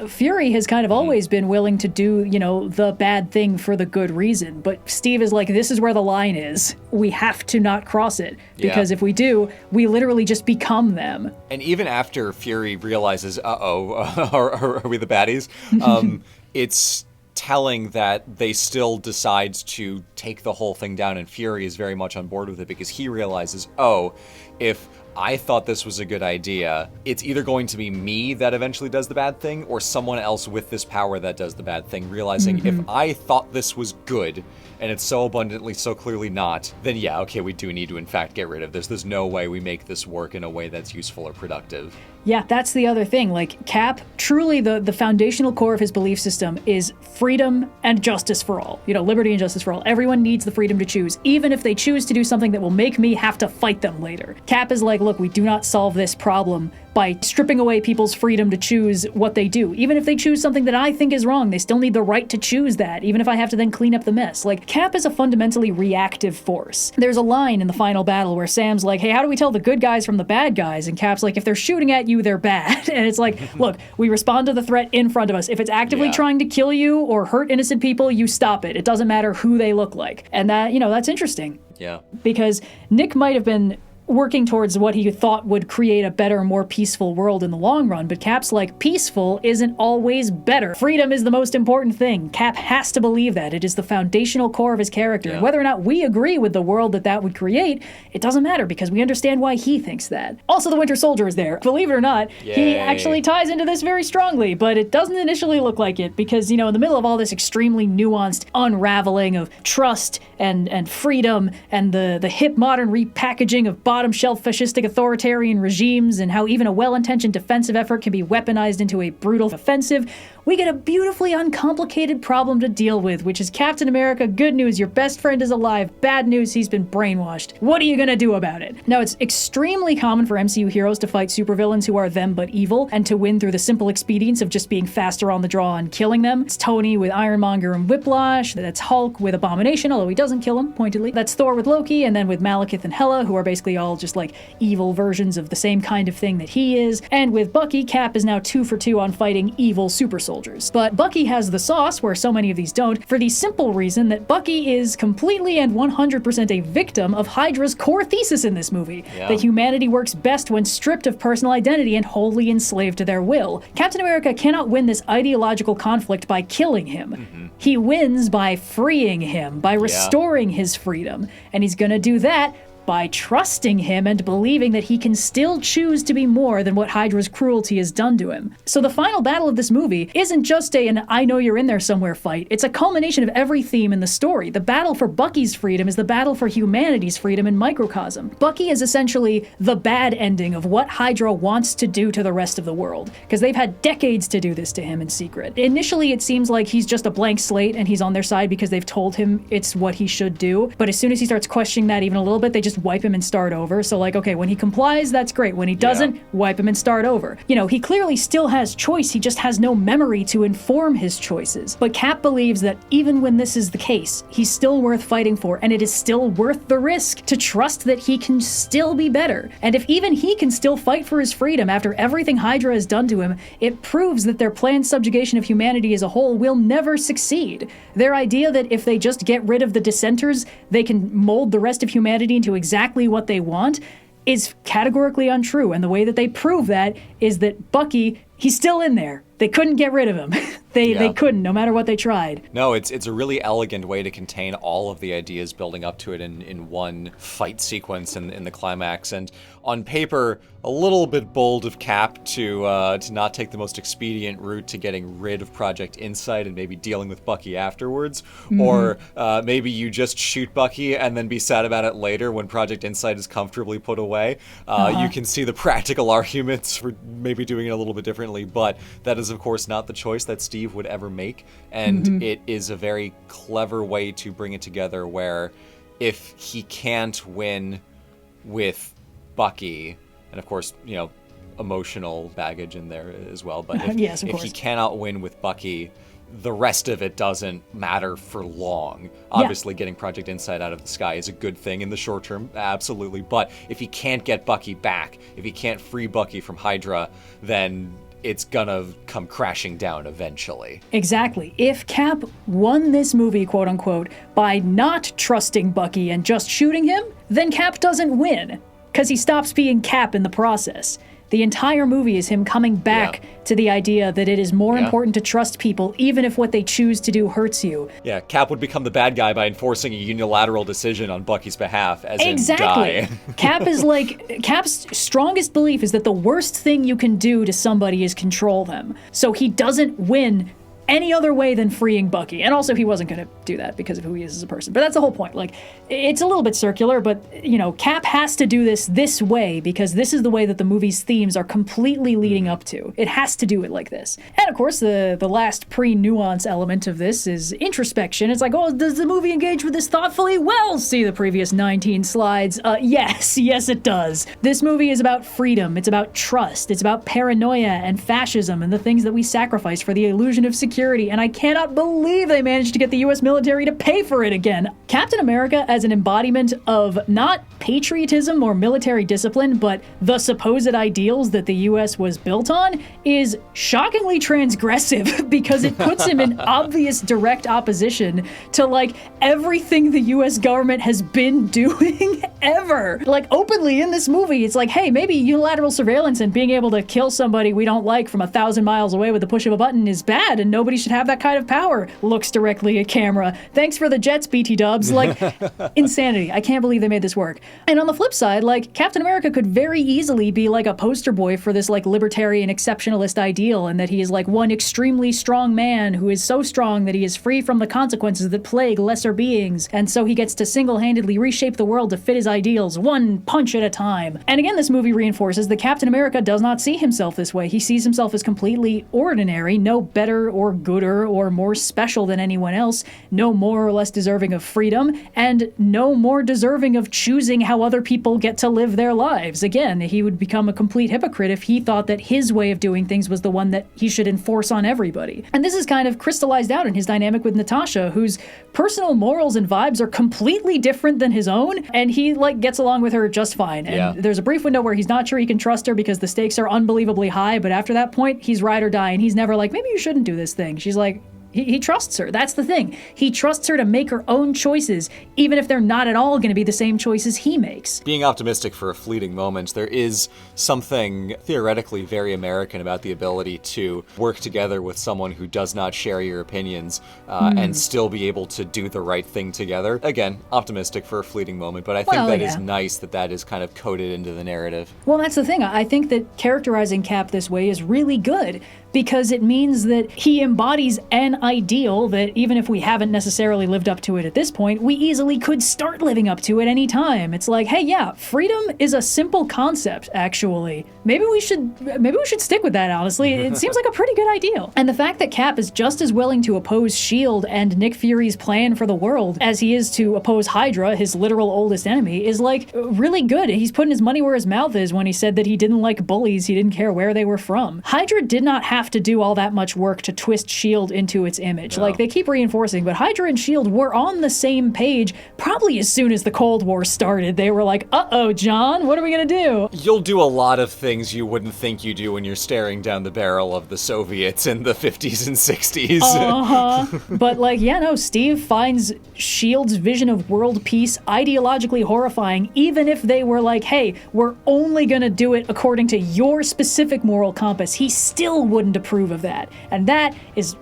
Fury has kind of always been willing to do, the bad thing for the good reason. But Steve is like, this is where the line is. We have to not cross it. Because if we do, we literally just become them. And even after Fury realizes, are we the baddies? It's telling that they still decides to take the whole thing down, and Fury is very much on board with it because he realizes, if I thought this was a good idea, it's either going to be me that eventually does the bad thing or someone else with this power that does the bad thing, realizing if I thought this was good and it's so abundantly, so clearly not, then yeah, okay, we do need to in fact get rid of this. There's no way we make this work in a way that's useful or productive. Yeah, that's the other thing. Like, Cap, truly the foundational core of his belief system is freedom and justice for all. You know, liberty and justice for all. Everyone needs the freedom to choose, even if they choose to do something that will make me have to fight them later. Cap is like, look, we do not solve this problem by stripping away people's freedom to choose what they do. Even if they choose something that I think is wrong, they still need the right to choose that, even if I have to then clean up the mess. Like, Cap is a fundamentally reactive force. There's a line in the final battle where Sam's like, hey, how do we tell the good guys from the bad guys? And Cap's like, if they're shooting at you, they're bad. And it's like, look, we respond to the threat in front of us. If it's actively trying to kill you or hurt innocent people, you stop it. It doesn't matter who they look like. And that, you know, that's interesting. Yeah. Because Nick might have been working towards what he thought would create a better, more peaceful world in the long run, but Cap's like, peaceful isn't always better. Freedom is the most important thing. Cap has to believe that. It is the foundational core of his character. And whether or not we agree with the world that would create, it doesn't matter because we understand why he thinks that. Also, the Winter Soldier is there. Believe it or not, he actually ties into this very strongly, but it doesn't initially look like it because, you know, in the middle of all this extremely nuanced unraveling of trust and freedom and the hip modern repackaging of bottom-shelf fascistic authoritarian regimes and how even a well-intentioned defensive effort can be weaponized into a brutal offensive, we get a beautifully uncomplicated problem to deal with, which is Captain America, good news, your best friend is alive, bad news, he's been brainwashed. What are you gonna do about it? Now, it's extremely common for MCU heroes to fight supervillains who are them but evil, and to win through the simple expedients of just being faster on the draw and killing them. It's Tony with Ironmonger and Whiplash, that's Hulk with Abomination, although he doesn't kill him, pointedly. That's Thor with Loki, and then with Malekith and Hela, who are basically all just like evil versions of the same kind of thing that he is. And with Bucky, Cap is now 2 for 2 on fighting evil super soldiers. But Bucky has the sauce, where so many of these don't, for the simple reason that Bucky is completely and 100% a victim of Hydra's core thesis in this movie, that humanity works best when stripped of personal identity and wholly enslaved to their will. Captain America cannot win this ideological conflict by killing him. He wins by freeing him, by restoring his freedom, and he's gonna do that by trusting him and believing that he can still choose to be more than what Hydra's cruelty has done to him. So the final battle of this movie isn't just an I know you're in there somewhere fight, it's a culmination of every theme in the story. The battle for Bucky's freedom is the battle for humanity's freedom in microcosm. Bucky is essentially the bad ending of what Hydra wants to do to the rest of the world, because they've had decades to do this to him in secret. Initially, it seems like he's just a blank slate and he's on their side because they've told him it's what he should do, but as soon as he starts questioning that even a little bit, they just wipe him and start over. So like, okay, when he complies, that's great. When he doesn't, wipe him and start over. You know, he clearly still has choice, he just has no memory to inform his choices. But Cap believes that even when this is the case, he's still worth fighting for, and it is still worth the risk to trust that he can still be better. And if even he can still fight for his freedom after everything Hydra has done to him, it proves that their planned subjugation of humanity as a whole will never succeed. Their idea that if they just get rid of the dissenters, they can mold the rest of humanity into exactly what they want is categorically untrue. And the way that they prove that is that Bucky, he's still in there. They couldn't get rid of him. They couldn't, no matter what they tried. No, it's a really elegant way to contain all of the ideas building up to it in one fight sequence in the climax. And on paper, a little bit bold of Cap to not take the most expedient route to getting rid of Project Insight and maybe dealing with Bucky afterwards. Or maybe you just shoot Bucky and then be sad about it later when Project Insight is comfortably put away. You can see the practical arguments for maybe doing it a little bit differently, but that is, of course, not the choice that Steve would ever make, and it is a very clever way to bring it together where if he can't win with Bucky, and of course, you know, emotional baggage in there as well, but if he cannot win with Bucky, the rest of it doesn't matter for long. Obviously, getting Project Insight out of the sky is a good thing in the short term, absolutely, but if he can't get Bucky back, if he can't free Bucky from Hydra, then it's gonna come crashing down eventually. Exactly. If Cap won this movie, quote unquote, by not trusting Bucky and just shooting him, then Cap doesn't win, because he stops being Cap in the process. The entire movie is him coming back to the idea that it is more important to trust people, even if what they choose to do hurts you. Yeah, Cap would become the bad guy by enforcing a unilateral decision on Bucky's behalf, as in die. Cap's strongest belief is that the worst thing you can do to somebody is control them. So he doesn't win any other way than freeing Bucky. And also he wasn't going to do that because of who he is as a person. But that's the whole point. Like, it's a little bit circular, but, you know, Cap has to do this way because this is the way that the movie's themes are completely leading up to. It has to do it like this. And of course, the last pre-nuance element of this is introspection. It's like, oh, does the movie engage with this thoughtfully? Well, see the previous 19 slides. Yes, it does. This movie is about freedom. It's about trust. It's about paranoia and fascism and the things that we sacrifice for the illusion of security. And I cannot believe they managed to get the US military to pay for it again. Captain America as an embodiment of not patriotism or military discipline, but the supposed ideals that the US was built on is shockingly transgressive because it puts him in obvious direct opposition to like everything the US government has been doing ever. Like openly in this movie, it's like, hey, maybe unilateral surveillance and being able to kill somebody we don't like from 1,000 miles away with the push of a button is bad and nobody should have that kind of power. Looks directly at camera. Thanks for the jets, BT dubs. Like, insanity. I can't believe they made this work. And on the flip side, like, Captain America could very easily be like a poster boy for this like libertarian exceptionalist ideal, and that he is like one extremely strong man who is so strong that he is free from the consequences that plague lesser beings, and so he gets to single-handedly reshape the world to fit his ideals, one punch at a time. And again, this movie reinforces that Captain America does not see himself this way. He sees himself as completely ordinary, no better or gooder or more special than anyone else, no more or less deserving of freedom, and no more deserving of choosing how other people get to live their lives. Again, he would become a complete hypocrite if he thought that his way of doing things was the one that he should enforce on everybody. And this is kind of crystallized out in his dynamic with Natasha, whose personal morals and vibes are completely different than his own, and he like gets along with her just fine. And there's a brief window where he's not sure he can trust her because the stakes are unbelievably high, but after that point, he's ride or die, and he's never like, maybe you shouldn't do this thing. She's like, he trusts her. That's the thing. He trusts her to make her own choices, even if they're not at all going to be the same choices he makes. Being optimistic for a fleeting moment, there is something theoretically very American about the ability to work together with someone who does not share your opinions and still be able to do the right thing together. Again, optimistic for a fleeting moment, but I think that is nice that that is kind of coded into the narrative. Well, that's the thing. I think that characterizing Cap this way is really good, because it means that he embodies an ideal that, even if we haven't necessarily lived up to it at this point, we easily could start living up to at any time. It's like, hey, yeah, freedom is a simple concept, actually. Maybe we should stick with that, honestly. It seems like a pretty good ideal. And the fact that Cap is just as willing to oppose S.H.I.E.L.D. and Nick Fury's plan for the world as he is to oppose Hydra, his literal oldest enemy, is like really good. He's putting his money where his mouth is when he said that he didn't like bullies, he didn't care where they were from. Hydra did not have to do all that much work to twist S.H.I.E.L.D. into its image. Like, they keep reinforcing, but Hydra and S.H.I.E.L.D. were on the same page probably as soon as the Cold War started. They were like, uh-oh, John, what are we gonna do? You'll do a lot of things you wouldn't think you do when you're staring down the barrel of the Soviets in the 50s and 60s. But like, yeah, no, Steve finds S.H.I.E.L.D.'s vision of world peace ideologically horrifying, even if they were like, hey, we're only gonna do it according to your specific moral compass. He still wouldn't approve of that. And that is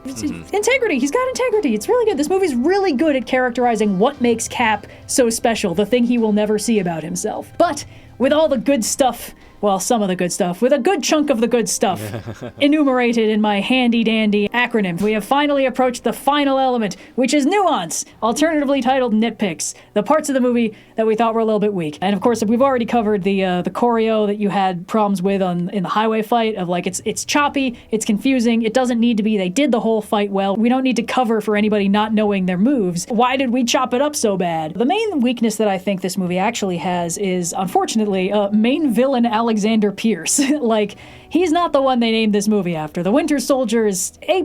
integrity. He's got integrity. It's really good. This movie's really good at characterizing what makes Cap so special, the thing he will never see about himself. But with all the good stuff, well, some of the good stuff, with a good chunk of the good stuff enumerated in my handy-dandy acronym, we have finally approached the final element, which is nuance, alternatively titled nitpicks, the parts of the movie that we thought were a little bit weak. And of course, we've already covered the choreo that you had problems with in the highway fight, of like, it's choppy, it's confusing, it doesn't need to be, they did the whole fight well, we don't need to cover for anybody not knowing their moves. Why did we chop it up so bad? The main weakness that I think this movie actually has is, unfortunately, main villain Alexander Pierce. Like, he's not the one they named this movie after. The Winter Soldier is A++,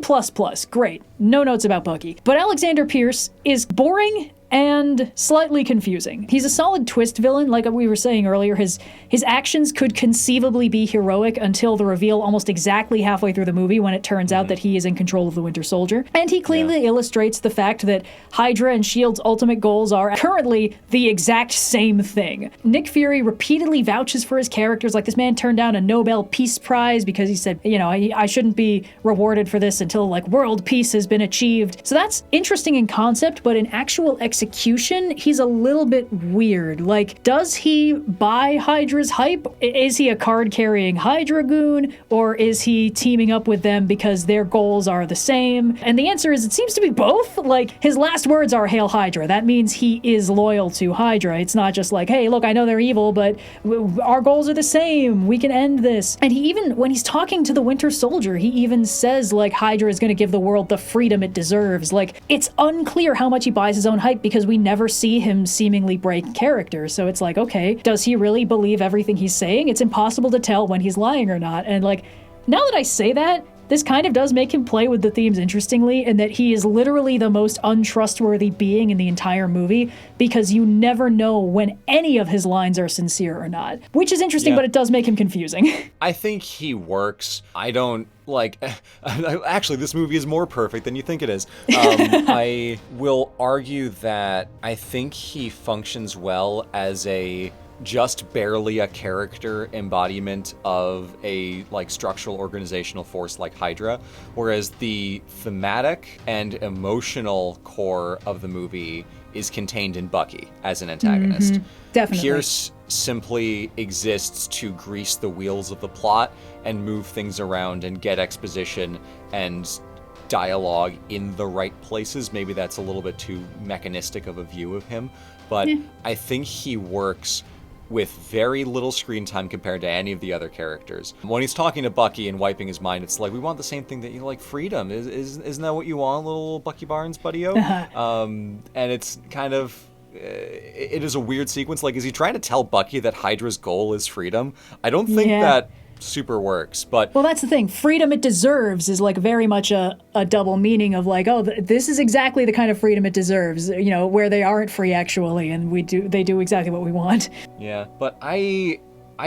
great. No notes about Bucky. But Alexander Pierce is boring and slightly confusing. He's a solid twist villain. Like we were saying earlier, his actions could conceivably be heroic until the reveal almost exactly halfway through the movie when it turns out that he is in control of the Winter Soldier. And he cleanly illustrates the fact that Hydra and S.H.I.E.L.D.'s ultimate goals are currently the exact same thing. Nick Fury repeatedly vouches for his characters, like this man turned down a Nobel Peace Prize because he said, you know, I shouldn't be rewarded for this until like world peace has been achieved. So that's interesting in concept, but in actual execution, he's a little bit weird. Like, does he buy Hydra's hype? Is he a card-carrying Hydra goon, or is he teaming up with them because their goals are the same? And the answer is it seems to be both. Like, his last words are Hail Hydra. That means he is loyal to Hydra. It's not just like, hey, look, I know they're evil, but our goals are the same. We can end this. And he even, when he's talking to the Winter Soldier, he even says, like, Hydra is going to give the world the freedom it deserves. Like, it's unclear how much he buys his own hype because we never see him seemingly break character. So it's like, okay, does he really believe everything he's saying? It's impossible to tell when he's lying or not. And like, now that I say that, this kind of does make him play with the themes interestingly, in that he is literally the most untrustworthy being in the entire movie because you never know when any of his lines are sincere or not, which is interesting, but it does make him confusing. I think he works. I don't like, actually, this movie is more perfect than you think it is. I will argue that I think he functions well as just barely a character embodiment of a like structural organizational force like Hydra, whereas the thematic and emotional core of the movie is contained in Bucky as an antagonist. Mm-hmm. Definitely. Pierce simply exists to grease the wheels of the plot and move things around and get exposition and dialogue in the right places. Maybe that's a little bit too mechanistic of a view of him, but I think he works with very little screen time compared to any of the other characters. When he's talking to Bucky and wiping his mind, it's like, we want the same thing that you like, freedom. Isn't that what you want, little Bucky Barnes, buddy-o? And it's kind of, it is a weird sequence. Like, is he trying to tell Bucky that Hydra's goal is freedom? I don't think that super works, but... Well, that's the thing. Freedom it deserves is like very much a double meaning of like, oh, this is exactly the kind of freedom it deserves, you know, where they aren't free actually, and they do exactly what we want. Yeah, but I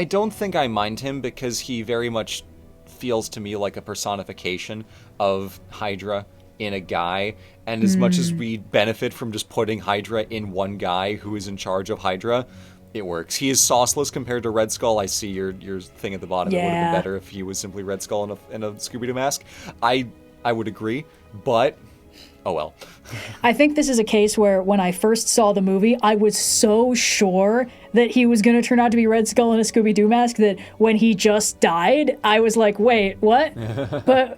don't think I mind him because he very much feels to me like a personification of Hydra in a guy, and as much as we benefit from just putting Hydra in one guy who is in charge of Hydra, it works. He is sauceless compared to Red Skull. I see your thing at the bottom. It would have been better if he was simply Red Skull in a Scooby-Doo mask. I would agree, but oh well. I think this is a case where when I first saw the movie, I was so sure that he was going to turn out to be Red Skull in a Scooby-Doo mask that when he just died, I was like, wait, what? But...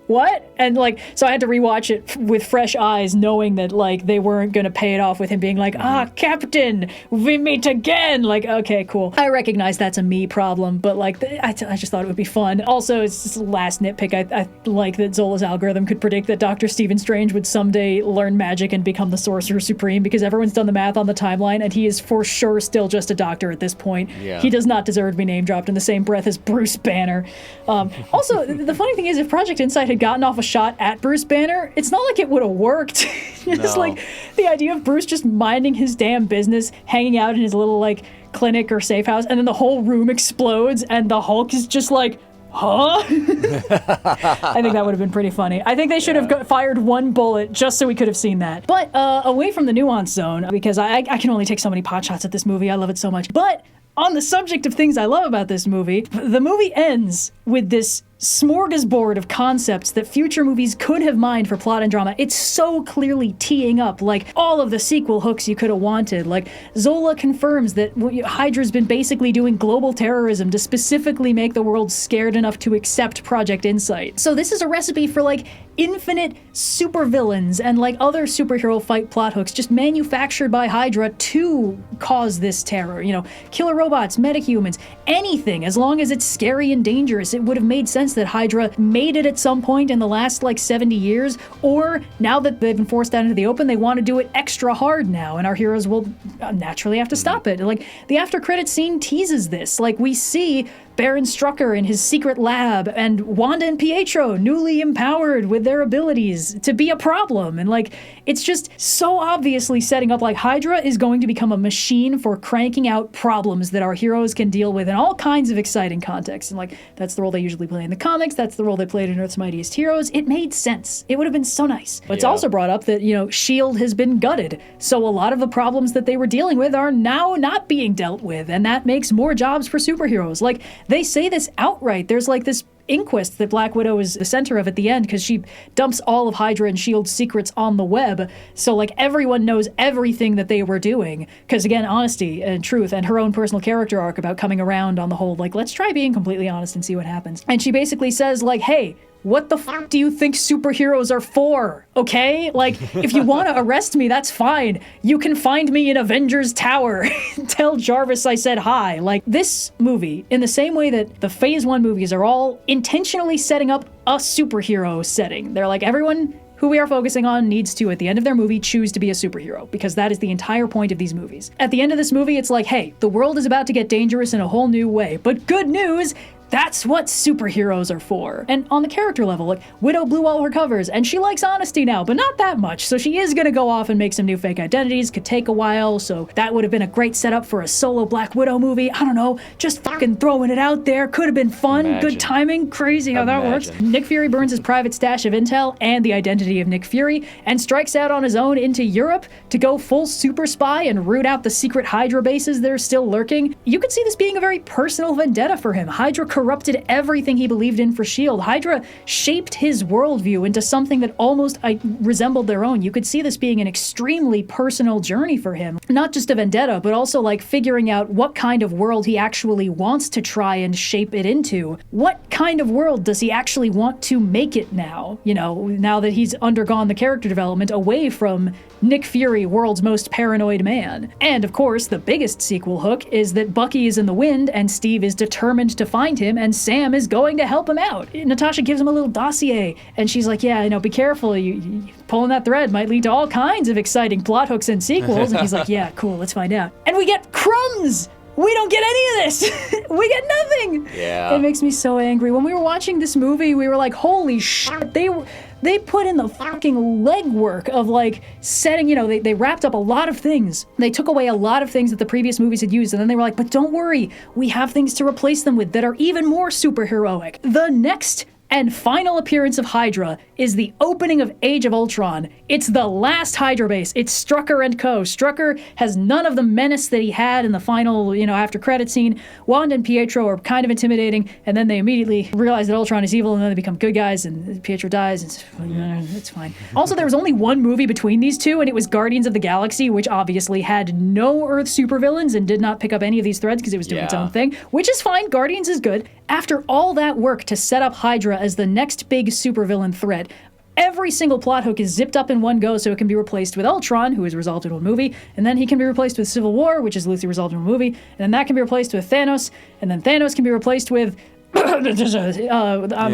what? And like, so I had to rewatch it with fresh eyes, knowing that like they weren't going to pay it off with him being like, Captain, we meet again. Like, okay, cool. I recognize that's a me problem, but like, I just thought it would be fun. Also, it's just last nitpick. I like that Zola's algorithm could predict that Dr. Stephen Strange would someday learn magic and become the Sorcerer Supreme, because everyone's done the math on the timeline and he is for sure still just a doctor at this point. Yeah. He does not deserve to be name dropped in the same breath as Bruce Banner. Also, the funny thing is, if Project Insight had gotten off a shot at Bruce Banner, it's not like it would have worked. It's like the idea of Bruce just minding his damn business, hanging out in his little like clinic or safe house, and then the whole room explodes and the Hulk is just like, huh? I think that would have been pretty funny. I think they should have fired one bullet just so we could have seen that. But away from the nuance zone, because I can only take so many pot shots at this movie. I love it so much. But on the subject of things I love about this movie, the movie ends with this smorgasbord of concepts that future movies could have mined for plot and drama. It's so clearly teeing up like all of the sequel hooks you could have wanted. Like, Zola confirms that Hydra's been basically doing global terrorism to specifically make the world scared enough to accept Project Insight. So this is a recipe for like infinite supervillains and like other superhero fight plot hooks just manufactured by Hydra to cause this terror. You know, killer robots, metahumans, anything, as long as it's scary and dangerous. It would have made sense that Hydra made it at some point in the last like 70 years, or now that they've been forced out into the open, they want to do it extra hard now, and our heroes will naturally have to stop it. Like, the after credits scene teases this. Like, we see Baron Strucker in his secret lab, and Wanda and Pietro newly empowered with their abilities to be a problem. And like, it's just so obviously setting up like Hydra is going to become a machine for cranking out problems that our heroes can deal with in all kinds of exciting contexts. And like, that's the role they usually play in the comics. That's the role they played in Earth's Mightiest Heroes. It made sense. It would have been so nice. But it's also brought up that, S.H.I.E.L.D. has been gutted. So a lot of the problems that they were dealing with are now not being dealt with. And that makes more jobs for superheroes. Like, they say this outright. There's like this inquest that Black Widow is the center of at the end because she dumps all of Hydra and S.H.I.E.L.D.'s secrets on the web. So like everyone knows everything that they were doing. Because again, honesty and truth and her own personal character arc about coming around on the whole, like, let's try being completely honest and see what happens. And she basically says like, hey, what the fuck do you think superheroes are for? Okay? Like, if you want to arrest me, that's fine. You can find me in Avengers Tower. Tell Jarvis I said hi. Like, this movie, in the same way that the Phase 1 movies are all intentionally setting up a superhero setting. They're like, everyone who we are focusing on needs to, at the end of their movie, choose to be a superhero, because that is the entire point of these movies. At the end of this movie, it's like, hey, the world is about to get dangerous in a whole new way, but good news, that's what superheroes are for. And on the character level, like, Widow blew all her covers, and she likes honesty now, but not that much, so she is gonna go off and make some new fake identities. Could take a while, so that would have been a great setup for a solo Black Widow movie. I don't know, just fucking throwing it out there. Could have been fun, good timing, crazy how that works. Nick Fury burns his private stash of intel and the identity of Nick Fury, and strikes out on his own into Europe to go full super spy and root out the secret Hydra bases that are still lurking. You could see this being a very personal vendetta for him. Hydra corrupted everything he believed in for S.H.I.E.L.D. Hydra shaped his worldview into something that almost resembled their own. You could see this being an extremely personal journey for him. Not just a vendetta, but also like figuring out what kind of world he actually wants to try and shape it into. What kind of world does he actually want to make it now? Now that he's undergone the character development away from Nick Fury, world's most paranoid man. And of course, the biggest sequel hook is that Bucky is in the wind and Steve is determined to find him and Sam is going to help him out. Natasha gives him a little dossier and she's like, yeah, be careful. You pulling that thread might lead to all kinds of exciting plot hooks and sequels. And he's like, yeah, cool, let's find out. And we get crumbs! We don't get any of this. We get nothing. Yeah. It makes me so angry. When we were watching this movie, we were like, holy shit, they put in the fucking legwork of like setting, they wrapped up a lot of things. They took away a lot of things that the previous movies had used, and then they were like, but don't worry, we have things to replace them with that are even more superheroic. The next and final appearance of Hydra is the opening of Age of Ultron. It's the last Hydra base. It's Strucker and co. Strucker has none of the menace that he had in the final, after credit scene. Wanda and Pietro are kind of intimidating, and then they immediately realize that Ultron is evil, and then they become good guys, and Pietro dies, and it's fine. Also, there was only one movie between these two, and it was Guardians of the Galaxy, which obviously had no Earth supervillains and did not pick up any of these threads because it was doing its own thing, which is fine. Guardians is good. After all that work to set up Hydra as the next big supervillain threat, every single plot hook is zipped up in one go so it can be replaced with Ultron, who is resolved in one movie, and then he can be replaced with Civil War, which is loosely resolved in one movie, and then that can be replaced with Thanos, and then Thanos can be replaced with... I'm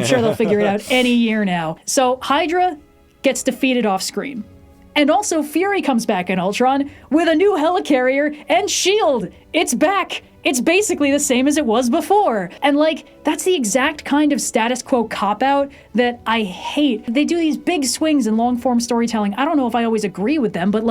sure they'll figure it out any year now. So Hydra gets defeated off screen. And also Fury comes back in Ultron with a new helicarrier and S.H.I.E.L.D. It's back! It's basically the same as it was before. And that's the exact kind of status quo cop-out that I hate. They do these big swings in long-form storytelling. I don't know if I always agree with them, but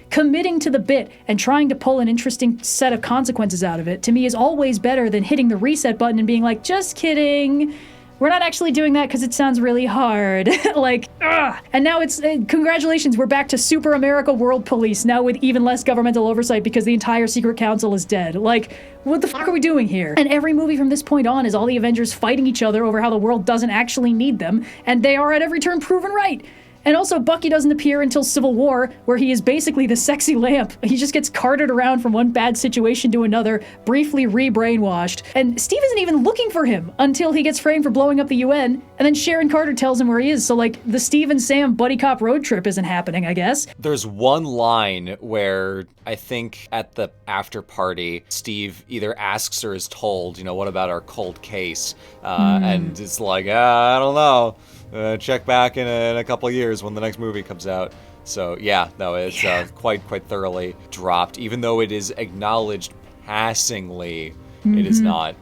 committing to the bit and trying to pull an interesting set of consequences out of it, to me, is always better than hitting the reset button and being like, just kidding. We're not actually doing that because it sounds really hard. Ugh. And now it's, congratulations, we're back to Super America World Police, now with even less governmental oversight because the entire Secret Council is dead. What the fuck are we doing here? And every movie from this point on is all the Avengers fighting each other over how the world doesn't actually need them, and they are at every turn proven right. And also, Bucky doesn't appear until Civil War, where he is basically the sexy lamp. He just gets carted around from one bad situation to another, briefly re-brainwashed. And Steve isn't even looking for him until he gets framed for blowing up the UN, and then Sharon Carter tells him where he is, so the Steve and Sam buddy cop road trip isn't happening, I guess. There's one line where I think at the after party, Steve either asks or is told, what about our cold case? And it's like, I don't know. Check back in a couple of years when the next movie comes out. So it's quite thoroughly dropped, even though it is acknowledged passingly it is not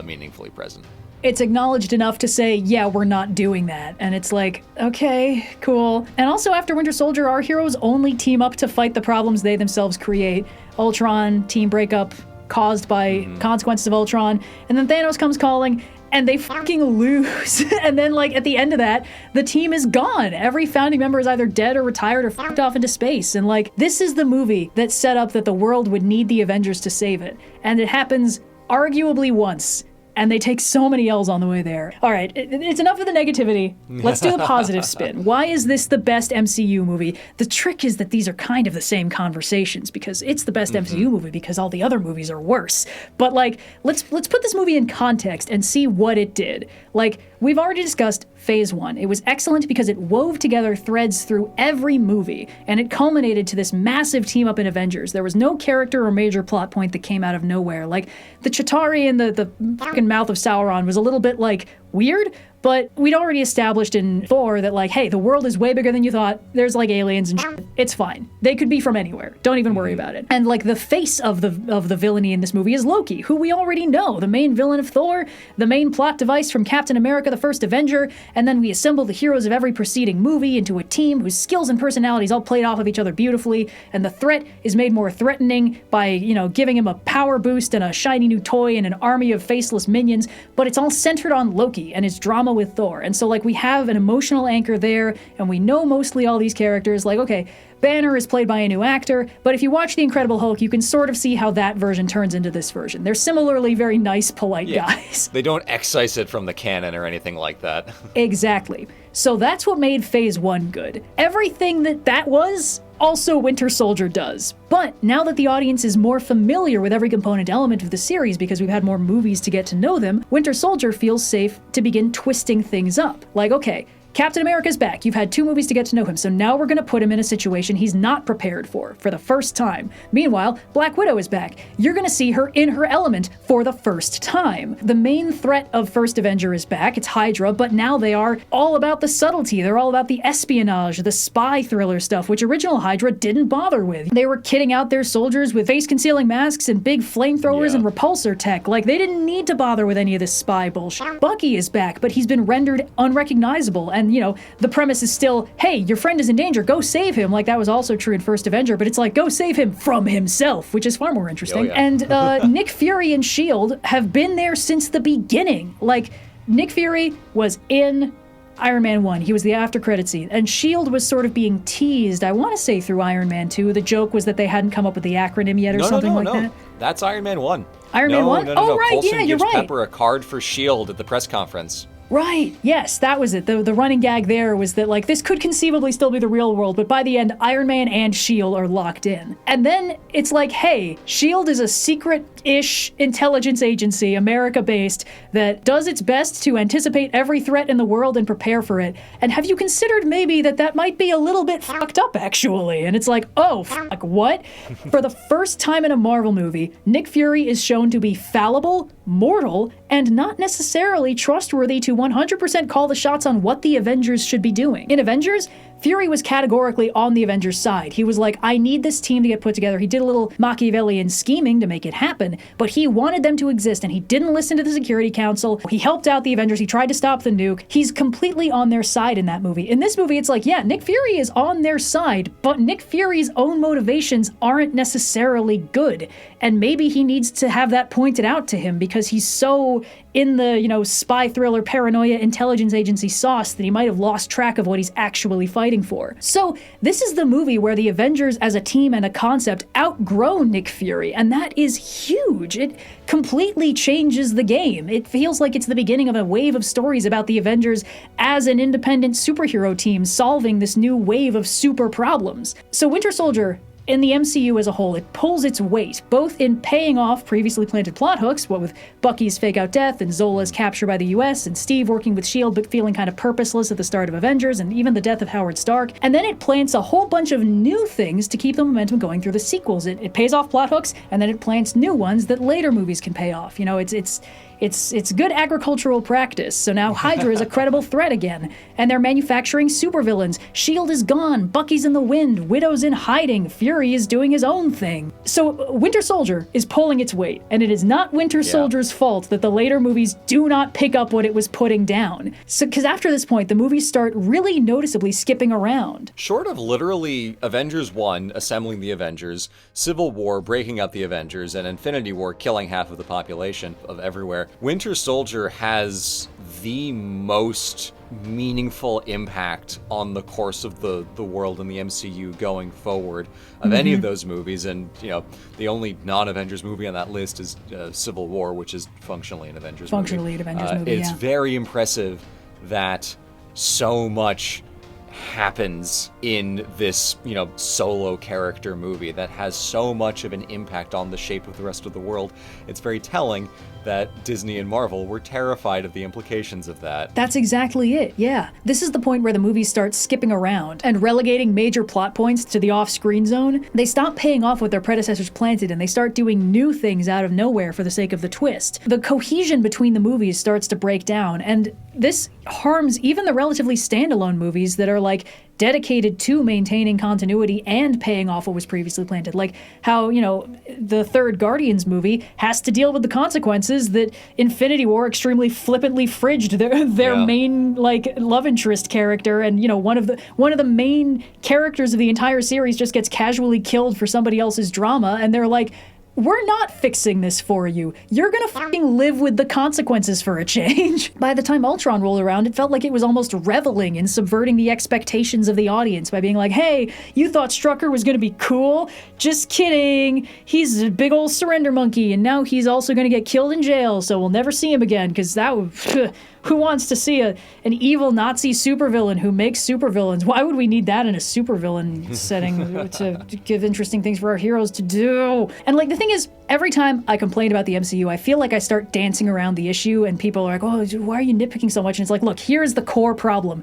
meaningfully present. It's acknowledged enough to say, yeah, we're not doing that. And it's like, okay, cool. And also after Winter Soldier, our heroes only team up to fight the problems they themselves create. Ultron, team breakup caused by consequences of Ultron. And then Thanos comes calling, and they fucking lose. And then, like, at the end of that, the team is gone. Every founding member is either dead or retired or fucked off into space. And, like, this is the movie that set up that the world would need the Avengers to save it. And it happens arguably once. And they take so many L's on the way there. All right, it's enough of the negativity. Let's do the positive spin. Why is this the best MCU movie? The trick is that these are kind of the same conversations, because it's the best MCU movie because all the other movies are worse. But like, let's put this movie in context and see what it did. Like, we've already discussed Phase 1. It was excellent because it wove together threads through every movie, and it culminated to this massive team-up in Avengers. There was no character or major plot point that came out of nowhere. Like, the Chitauri in the fucking mouth of Sauron was a little bit, like, weird, but we'd already established in Thor that, like, hey, the world is way bigger than you thought. There's, like, aliens and shit. It's fine. They could be from anywhere. Don't even worry about it. And, like, the face of the villainy in this movie is Loki, who we already know. The main villain of Thor, the main plot device from Captain America, the First Avenger, and then we assemble the heroes of every preceding movie into a team whose skills and personalities all played off of each other beautifully, and the threat is made more threatening by, you know, giving him a power boost and a shiny new toy and an army of faceless minions, but it's all centered on Loki and his drama with Thor. And so, like, we have an emotional anchor there, and we know mostly all these characters. Like, okay, Banner is played by a new actor, but if you watch The Incredible Hulk, you can sort of see how that version turns into this version. They're similarly very nice, polite guys. They don't excise it from the canon or anything like that. Exactly. So that's what made Phase 1 good. Everything that was, also Winter Soldier does. But now that the audience is more familiar with every component element of the series because we've had more movies to get to know them, Winter Soldier feels safe to begin twisting things up. Like, okay, Captain America's back. You've had 2 movies to get to know him, so now we're going to put him in a situation he's not prepared for the first time. Meanwhile, Black Widow is back. You're going to see her in her element for the first time. The main threat of First Avenger is back. It's Hydra, but now they are all about the subtlety. They're all about the espionage, the spy thriller stuff, which original Hydra didn't bother with. They were kitting out their soldiers with face-concealing masks and big flamethrowers and repulsor tech. Like, they didn't need to bother with any of this spy bullshit. Bucky is back, but he's been rendered unrecognizable. And, you know, the premise is still, hey, your friend is in danger, go save him. Like, that was also true in First Avenger, but it's like, go save him from himself, which is far more interesting. And Nick Fury and S.H.I.E.L.D. have been there since the beginning. Like, Nick Fury was in Iron Man 1. He was the after credit scene. And S.H.I.E.L.D. was sort of being teased, I want to say, through Iron Man 2. The joke was that they hadn't come up with the acronym yet or something like that. That's Iron Man 1. Iron Man 1? Oh, right, Coulson yeah, you're gives right. Pepper a card for S.H.I.E.L.D. at the press conference. Right, yes, that was it. The running gag there was that, like, this could conceivably still be the real world, but by the end, Iron Man and S.H.I.E.L.D. are locked in. And then it's like, hey, S.H.I.E.L.D. is a secret-ish intelligence agency, America-based, that does its best to anticipate every threat in the world and prepare for it. And have you considered maybe that might be a little bit fucked up, actually? And it's like, oh, like, what? For the first time in a Marvel movie, Nick Fury is shown to be fallible, mortal, and not necessarily trustworthy to 100% call the shots on what the Avengers should be doing. In Avengers, Fury was categorically on the Avengers' side. He was like, I need this team to get put together. He did a little Machiavellian scheming to make it happen, but he wanted them to exist, and he didn't listen to the Security Council. He helped out the Avengers. He tried to stop the nuke. He's completely on their side in that movie. In this movie, it's like, yeah, Nick Fury is on their side, but Nick Fury's own motivations aren't necessarily good, and maybe he needs to have that pointed out to him because he's so in the, you know, spy thriller paranoia intelligence agency sauce that he might have lost track of what he's actually fighting for. So this is the movie where the Avengers as a team and a concept outgrow Nick Fury, and that is huge. It completely changes the game. It feels like it's the beginning of a wave of stories about the Avengers as an independent superhero team solving this new wave of super problems. So Winter Soldier, in the MCU as a whole, it pulls its weight, both in paying off previously planted plot hooks, what with Bucky's fake-out death and Zola's capture by the US, and Steve working with S.H.I.E.L.D. but feeling kind of purposeless at the start of Avengers, and even the death of Howard Stark. And then it plants a whole bunch of new things to keep the momentum going through the sequels. It pays off plot hooks, and then it plants new ones that later movies can pay off. You know, it's It's good agricultural practice. So now Hydra is a credible threat again, and they're manufacturing supervillains. S.H.I.E.L.D. is gone, Bucky's in the wind, Widow's in hiding, Fury is doing his own thing. So Winter Soldier is pulling its weight, and it is not Winter Soldier's fault that the later movies do not pick up what it was putting down. So, because after this point, the movies start really noticeably skipping around. Short of literally Avengers 1 assembling the Avengers, Civil War breaking up the Avengers, and Infinity War killing half of the population of everywhere, Winter Soldier has the most meaningful impact on the course of the world and the MCU going forward of any of those movies. And, you know, the only non-Avengers movie on that list is Civil War, which is functionally an Avengers movie. It's very impressive that so much happens in this, you know, solo character movie that has so much of an impact on the shape of the rest of the world. It's very telling that Disney and Marvel were terrified of the implications of that. That's exactly it, yeah. This is the point where the movies start skipping around and relegating major plot points to the off-screen zone. They stop paying off what their predecessors planted, and they start doing new things out of nowhere for the sake of the twist. The cohesion between the movies starts to break down, and this harms even the relatively standalone movies that are like dedicated to maintaining continuity and paying off what was previously planted. Like how, you know, the third Guardians movie has to deal with the consequences that Infinity War extremely flippantly fridged their main, like, love interest character, and, you know, one of the main characters of the entire series just gets casually killed for somebody else's drama, and they're like, we're not fixing this for you. You're gonna fucking live with the consequences for a change. By the time Ultron rolled around, it felt like it was almost reveling in subverting the expectations of the audience by being like, hey, you thought Strucker was gonna be cool? Just kidding. He's a big old surrender monkey, and now he's also gonna get killed in jail, so we'll never see him again, because that would... Who wants to see an evil Nazi supervillain who makes supervillains? Why would we need that in a supervillain setting to give interesting things for our heroes to do? And, like, the thing is, every time I complain about the MCU, I feel like I start dancing around the issue, and people are like, oh, why are you nitpicking so much? And it's like, look, here's the core problem.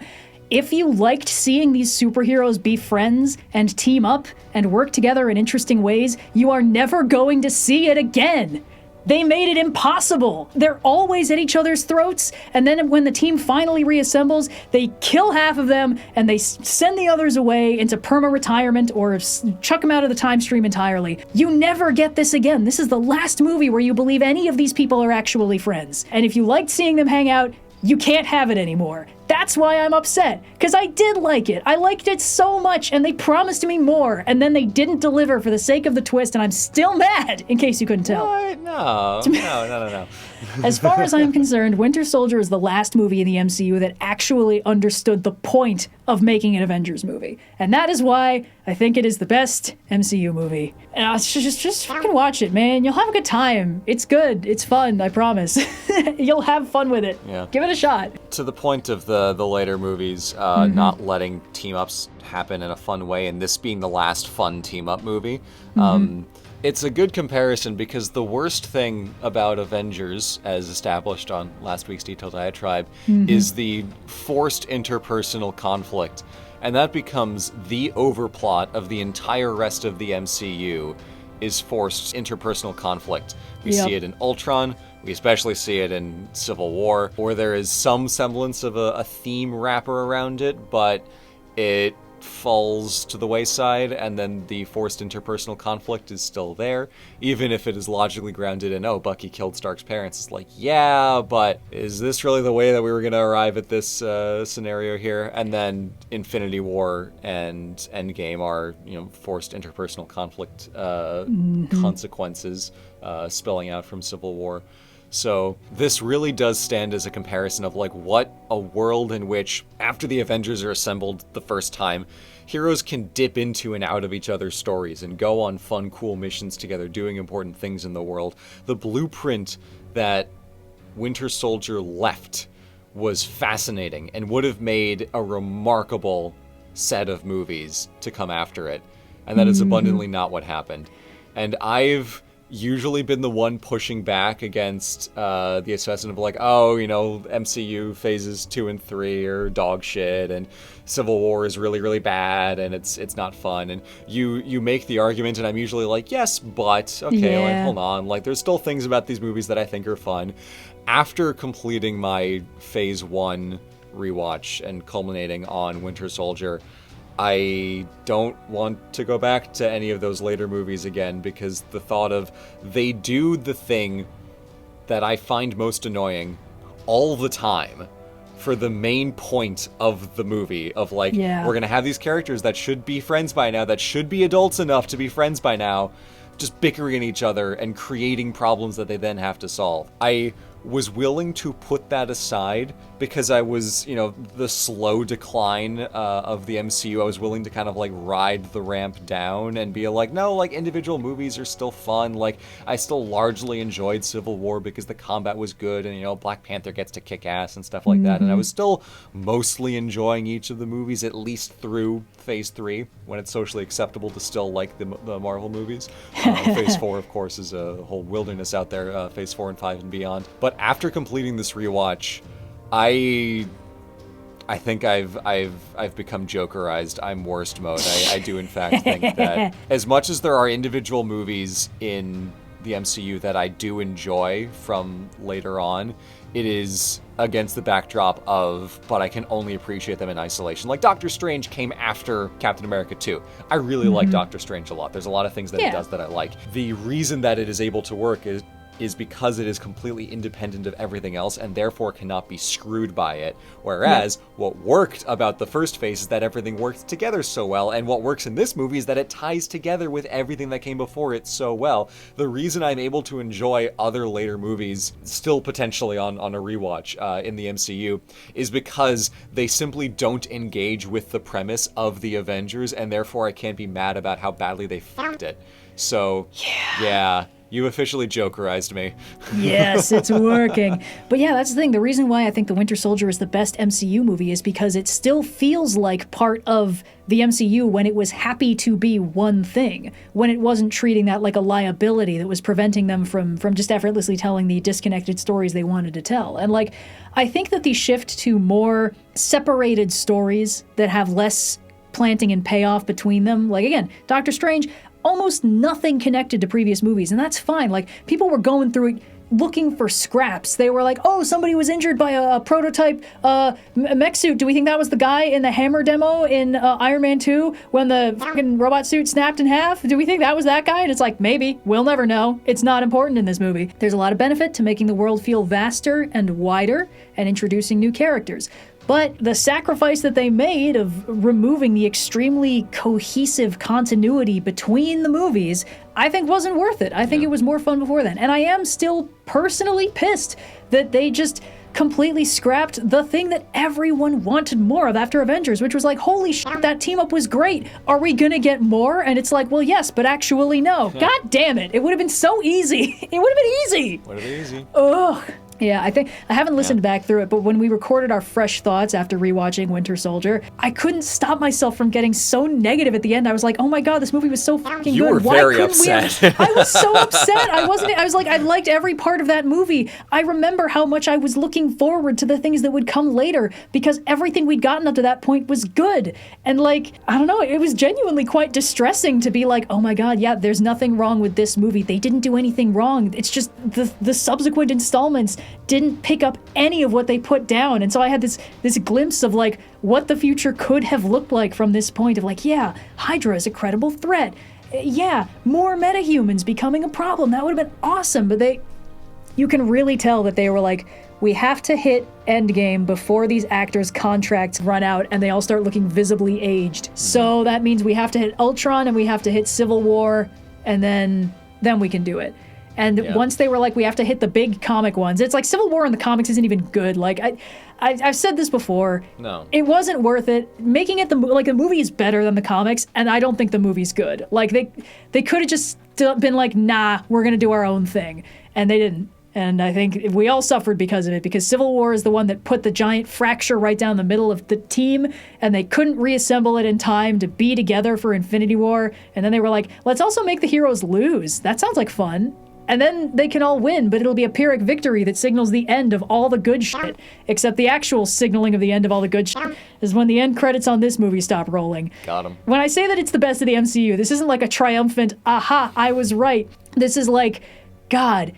If you liked seeing these superheroes be friends and team up and work together in interesting ways, you are never going to see it again. They made it impossible. They're always at each other's throats, and then when the team finally reassembles, they kill half of them, and they send the others away into perma-retirement or chuck them out of the time stream entirely. You never get this again. This is the last movie where you believe any of these people are actually friends. And if you liked seeing them hang out, you can't have it anymore. That's why I'm upset, because I did like it. I liked it so much, and they promised me more, and then they didn't deliver for the sake of the twist, and I'm still mad, in case you couldn't tell. What? No. As far as I'm concerned, Winter Soldier is the last movie in the MCU that actually understood the point of making an Avengers movie. And that is why I think it is the best MCU movie. And just fucking watch it, man. You'll have a good time. It's good. It's fun, I promise. You'll have fun with it. Yeah. Give it a shot. To the point of the later movies not letting team-ups happen in a fun way, and this being the last fun team-up movie, it's a good comparison, because the worst thing about Avengers, as established on last week's Detailed Diatribe, is the forced interpersonal conflict. And that becomes the overplot of the entire rest of the MCU, is forced interpersonal conflict. We see it in Ultron, we especially see it in Civil War, where there is some semblance of a theme wrapper around it, but it falls to the wayside, and then the forced interpersonal conflict is still there, even if it is logically grounded in, oh, Bucky killed Stark's parents. It's like, yeah, but is this really the way that we were going to arrive at this scenario here? And then Infinity War and Endgame are, you know, forced interpersonal conflict consequences spilling out from Civil War. So this really does stand as a comparison of, like, what a world in which, after the Avengers are assembled the first time, heroes can dip into and out of each other's stories and go on fun, cool missions together, doing important things in the world. The blueprint that Winter Soldier left was fascinating and would have made a remarkable set of movies to come after it. And that is abundantly not what happened. And I've usually been the one pushing back against the assessment of like, oh, MCU phases 2 and 3 are dog shit, and Civil War is really, really bad, and it's not fun. And you make the argument, and I'm usually like, yes, but okay, like, hold on, like there's still things about these movies that I think are fun. After completing my Phase 1 rewatch and culminating on Winter Soldier, I don't want to go back to any of those later movies again, because the thought of they do the thing that I find most annoying all the time for the main point of the movie of like, we're going to have these characters that should be friends by now, that should be adults enough to be friends by now, just bickering at each other and creating problems that they then have to solve. I was willing to put that aside because I was, the slow decline of the MCU. I was willing to kind of like ride the ramp down and be like, no, like individual movies are still fun. Like I still largely enjoyed Civil War because the combat was good, and Black Panther gets to kick ass and stuff like that. And I was still mostly enjoying each of the movies, at least through Phase 3, when it's socially acceptable to still like the Marvel movies. Phase 4, of course, is a whole wilderness out there. Phase 4 and 5 and beyond. But after completing this rewatch, I think I've become Jokerized. I'm worst mode. I do in fact think that as much as there are individual movies in the MCU that I do enjoy from later on, it is against the backdrop of, but I can only appreciate them in isolation. Like Doctor Strange came after Captain America 2. I really like Doctor Strange a lot. There's a lot of things that it does that I like. The reason that it is able to work is because it is completely independent of everything else and therefore cannot be screwed by it. Whereas what worked about the first phase is that everything worked together so well, and what works in this movie is that it ties together with everything that came before it so well. The reason I'm able to enjoy other later movies, still potentially on a rewatch in the MCU, is because they simply don't engage with the premise of the Avengers, and therefore I can't be mad about how badly they fucked it. So, yeah. You officially Jokerized me. Yes, it's working. But yeah, that's the thing. The reason why I think The Winter Soldier is the best MCU movie is because it still feels like part of the MCU when it was happy to be one thing, when it wasn't treating that like a liability that was preventing them from just effortlessly telling the disconnected stories they wanted to tell. And like, I think that the shift to more separated stories that have less planting and payoff between them, like again, Doctor Strange, almost nothing connected to previous movies, and that's fine. Like, people were going through it looking for scraps. They were like, oh, somebody was injured by a prototype mech suit. Do we think that was the guy in the hammer demo in Iron Man 2 when the fucking robot suit snapped in half? Do we think that was that guy? And it's like, maybe. We'll never know. It's not important in this movie. There's a lot of benefit to making the world feel vaster and wider and introducing new characters. But the sacrifice that they made of removing the extremely cohesive continuity between the movies, I think wasn't worth it. I think it was more fun before then. And I am still personally pissed that they just completely scrapped the thing that everyone wanted more of after Avengers, which was like, holy shit, that team up was great. Are we gonna get more? And it's like, well, yes, but actually no. God damn it. It would have been so easy. It would have been easy. Would have been easy. Ugh. Yeah, I think I haven't listened back through it, but when we recorded our fresh thoughts after rewatching Winter Soldier, I couldn't stop myself from getting so negative at the end. I was like, "Oh my god, this movie was so fucking good." You were very upset. I was so upset. I was like, I liked every part of that movie. I remember how much I was looking forward to the things that would come later because everything we'd gotten up to that point was good. And like, I don't know, it was genuinely quite distressing to be like, "Oh my god, yeah, there's nothing wrong with this movie. They didn't do anything wrong. It's just the subsequent installments didn't pick up any of what they put down." And so I had this glimpse of like what the future could have looked like from this point of like, yeah, Hydra is a credible threat. Yeah, more metahumans becoming a problem. That would have been awesome. But you can really tell that they were like, we have to hit Endgame before these actors' contracts run out and they all start looking visibly aged. So that means we have to hit Ultron and we have to hit Civil War, and then we can do it. And once they were like, we have to hit the big comic ones, it's like Civil War in the comics isn't even good. Like, I've said this before. No. It wasn't worth it. Making it the movie is better than the comics, and I don't think the movie's good. Like, they could have just been like, nah, we're going to do our own thing. And they didn't. And I think we all suffered because of it, because Civil War is the one that put the giant fracture right down the middle of the team, and they couldn't reassemble it in time to be together for Infinity War. And then they were like, let's also make the heroes lose. That sounds like fun. And then they can all win, but it'll be a Pyrrhic victory that signals the end of all the good shit. Except the actual signaling of the end of all the good shit is when the end credits on this movie stop rolling. Got him. When I say that it's the best of the MCU, this isn't like a triumphant, aha, I was right. This is like, God,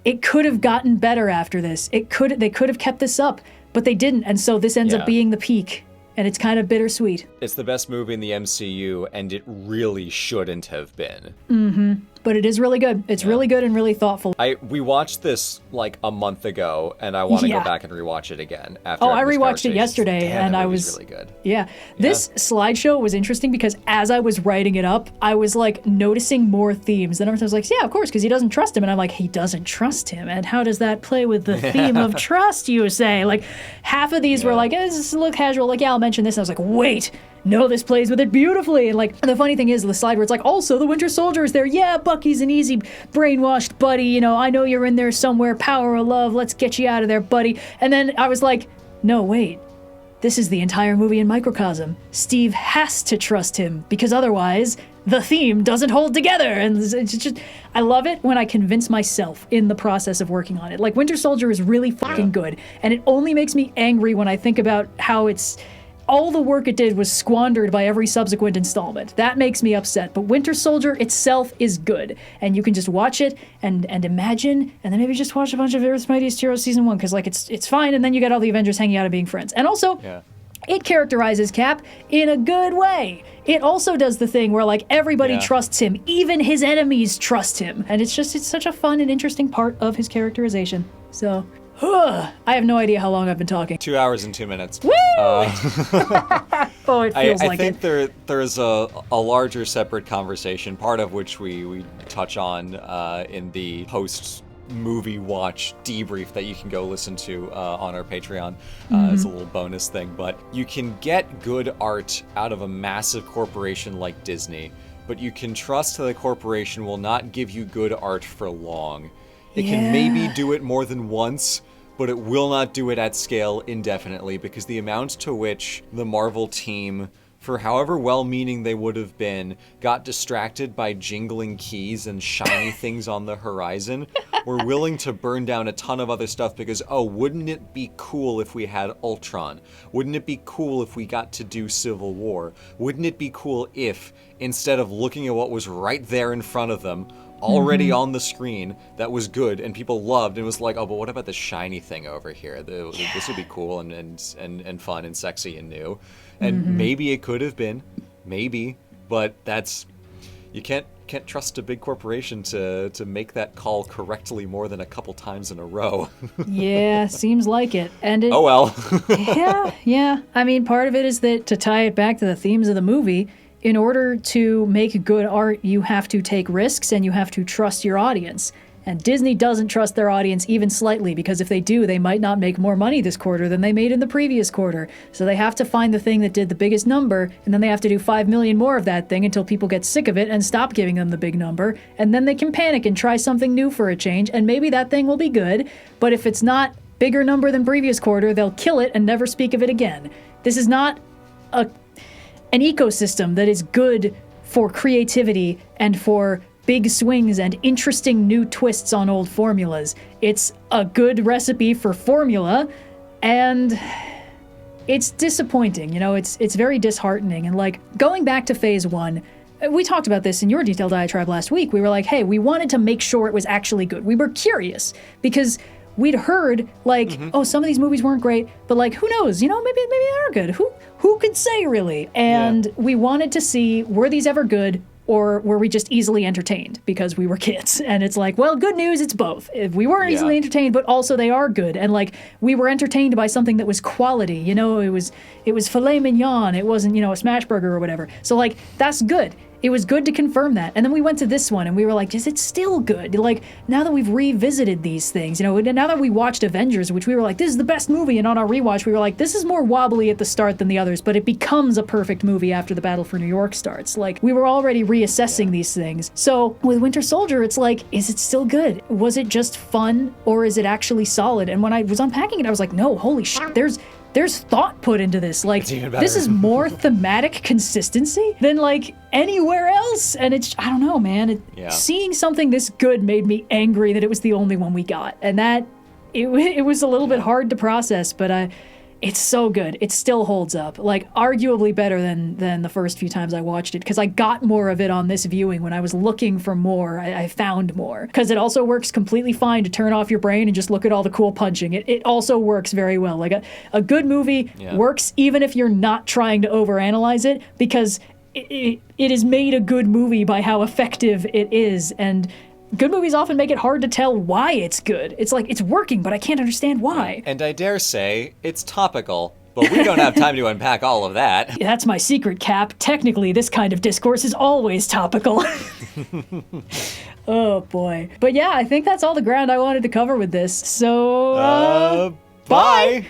it could have gotten better after this. They could have kept this up, but they didn't. And so this ends up being the peak. And it's kind of bittersweet. It's the best movie in the MCU, and it really shouldn't have been. Mm-hmm. But it is really good. It's really good and really thoughtful. We watched this like a month ago, and I want to go back and rewatch it again. After I rewatched it yesterday, and I was really good. Yeah, this slideshow was interesting because as I was writing it up, I was like noticing more themes. And I was like, yeah, of course, because he doesn't trust him. And I'm like, he doesn't trust him, and how does that play with the theme of trust? You say, like, half of these were like, this is a little casual. Like, yeah, I'll mention this. And I was like, wait. No, this plays with it beautifully. And like, the funny thing is, the slide where it's like, also the Winter Soldier is there. Yeah, Bucky's an easy brainwashed buddy. You know, I know you're in there somewhere. Power of love. Let's get you out of there, buddy. And then I was like, no, wait. This is the entire movie in microcosm. Steve has to trust him because otherwise the theme doesn't hold together. And it's just, I love it when I convince myself in the process of working on it. Like, Winter Soldier is really fucking good. And it only makes me angry when I think about how it's... all the work it did was squandered by every subsequent installment. That makes me upset. But Winter Soldier itself is good. And you can just watch it and imagine, and then maybe just watch a bunch of Earth's Mightiest Heroes Season 1, because like it's fine, and then you get all the Avengers hanging out and being friends. And also, it characterizes Cap in a good way. It also does the thing where like everybody trusts him, even his enemies trust him. And it's such a fun and interesting part of his characterization. So... I have no idea how long I've been talking. 2 hours and 2 minutes. Woo! Oh, it feels like it. I think there's a larger separate conversation, part of which we touch on in the post-movie watch debrief that you can go listen to on our Patreon as a little bonus thing. But you can get good art out of a massive corporation like Disney, but you can trust that the corporation will not give you good art for long. It can maybe do it more than once, but it will not do it at scale indefinitely, because the amount to which the Marvel team, for however well-meaning they would have been, got distracted by jingling keys and shiny things on the horizon, were willing to burn down a ton of other stuff because, wouldn't it be cool if we had Ultron? Wouldn't it be cool if we got to do Civil War? Wouldn't it be cool if, instead of looking at what was right there in front of them, already on the screen, that was good and people loved, and was like, but what about the shiny thing over here? This would be cool and fun and sexy and new. And maybe it could have been, but you can't trust a big corporation to make that call correctly more than a couple times in a row. Yeah, seems like it. And oh well. yeah. I mean, part of it is that, to tie it back to the themes of the movie, in order to make good art, you have to take risks and you have to trust your audience. And Disney doesn't trust their audience even slightly, because if they do, they might not make more money this quarter than they made in the previous quarter. So they have to find the thing that did the biggest number, and then they have to do 5 million more of that thing until people get sick of it and stop giving them the big number. And then they can panic and try something new for a change, and maybe that thing will be good. But if it's not bigger number than previous quarter, they'll kill it and never speak of it again. This is not an ecosystem that is good for creativity and for big swings and interesting new twists on old formulas. It's a good recipe for formula, and it's disappointing. You know, it's very disheartening. And like, going back to phase 1, we talked about this in your detailed diatribe last week. We were like, hey, we wanted to make sure it was actually good. We were curious because we'd heard like, some of these movies weren't great, but like, who knows? You know, maybe they are good. Who could say, really? And we wanted to see, were these ever good, or were we just easily entertained because we were kids? And it's like, well, good news, it's both. We weren't easily entertained, but also they are good. And like, we were entertained by something that was quality. You know, it was filet mignon. It wasn't, a smash burger or whatever. So like, that's good. it was good to confirm that. And then we went to this one and we were like, is it still good? Like, now that we've revisited these things, you know, now that we watched Avengers, which we were like, this is the best movie, and on our rewatch we were like, this is more wobbly at the start than the others, but it becomes a perfect movie after the Battle for New York starts. Like, we were already reassessing these things. So with Winter Soldier, it's like, is it still good? Was it just fun, or is it actually solid? And when I was unpacking it, I was like, no, holy shit, there's thought put into this. Like, this is more thematic consistency than like anywhere else. And it's, I don't know, man. Seeing something this good made me angry that it was the only one we got. And that, it was a little bit hard to process, but it's so good. It still holds up. Like, arguably better than the first few times I watched it, because I got more of it on this viewing. When I was looking for more, I found more. Because it also works completely fine to turn off your brain and just look at all the cool punching. It also works very well. Like, a good movie works even if you're not trying to overanalyze it, because it is made a good movie by how effective it is. And good movies often make it hard to tell why it's good. It's like, it's working, but I can't understand why. And I dare say, it's topical, but we don't have time to unpack all of that. That's my secret, Cap. Technically, this kind of discourse is always topical. Oh, boy. But yeah, I think that's all the ground I wanted to cover with this. So, bye!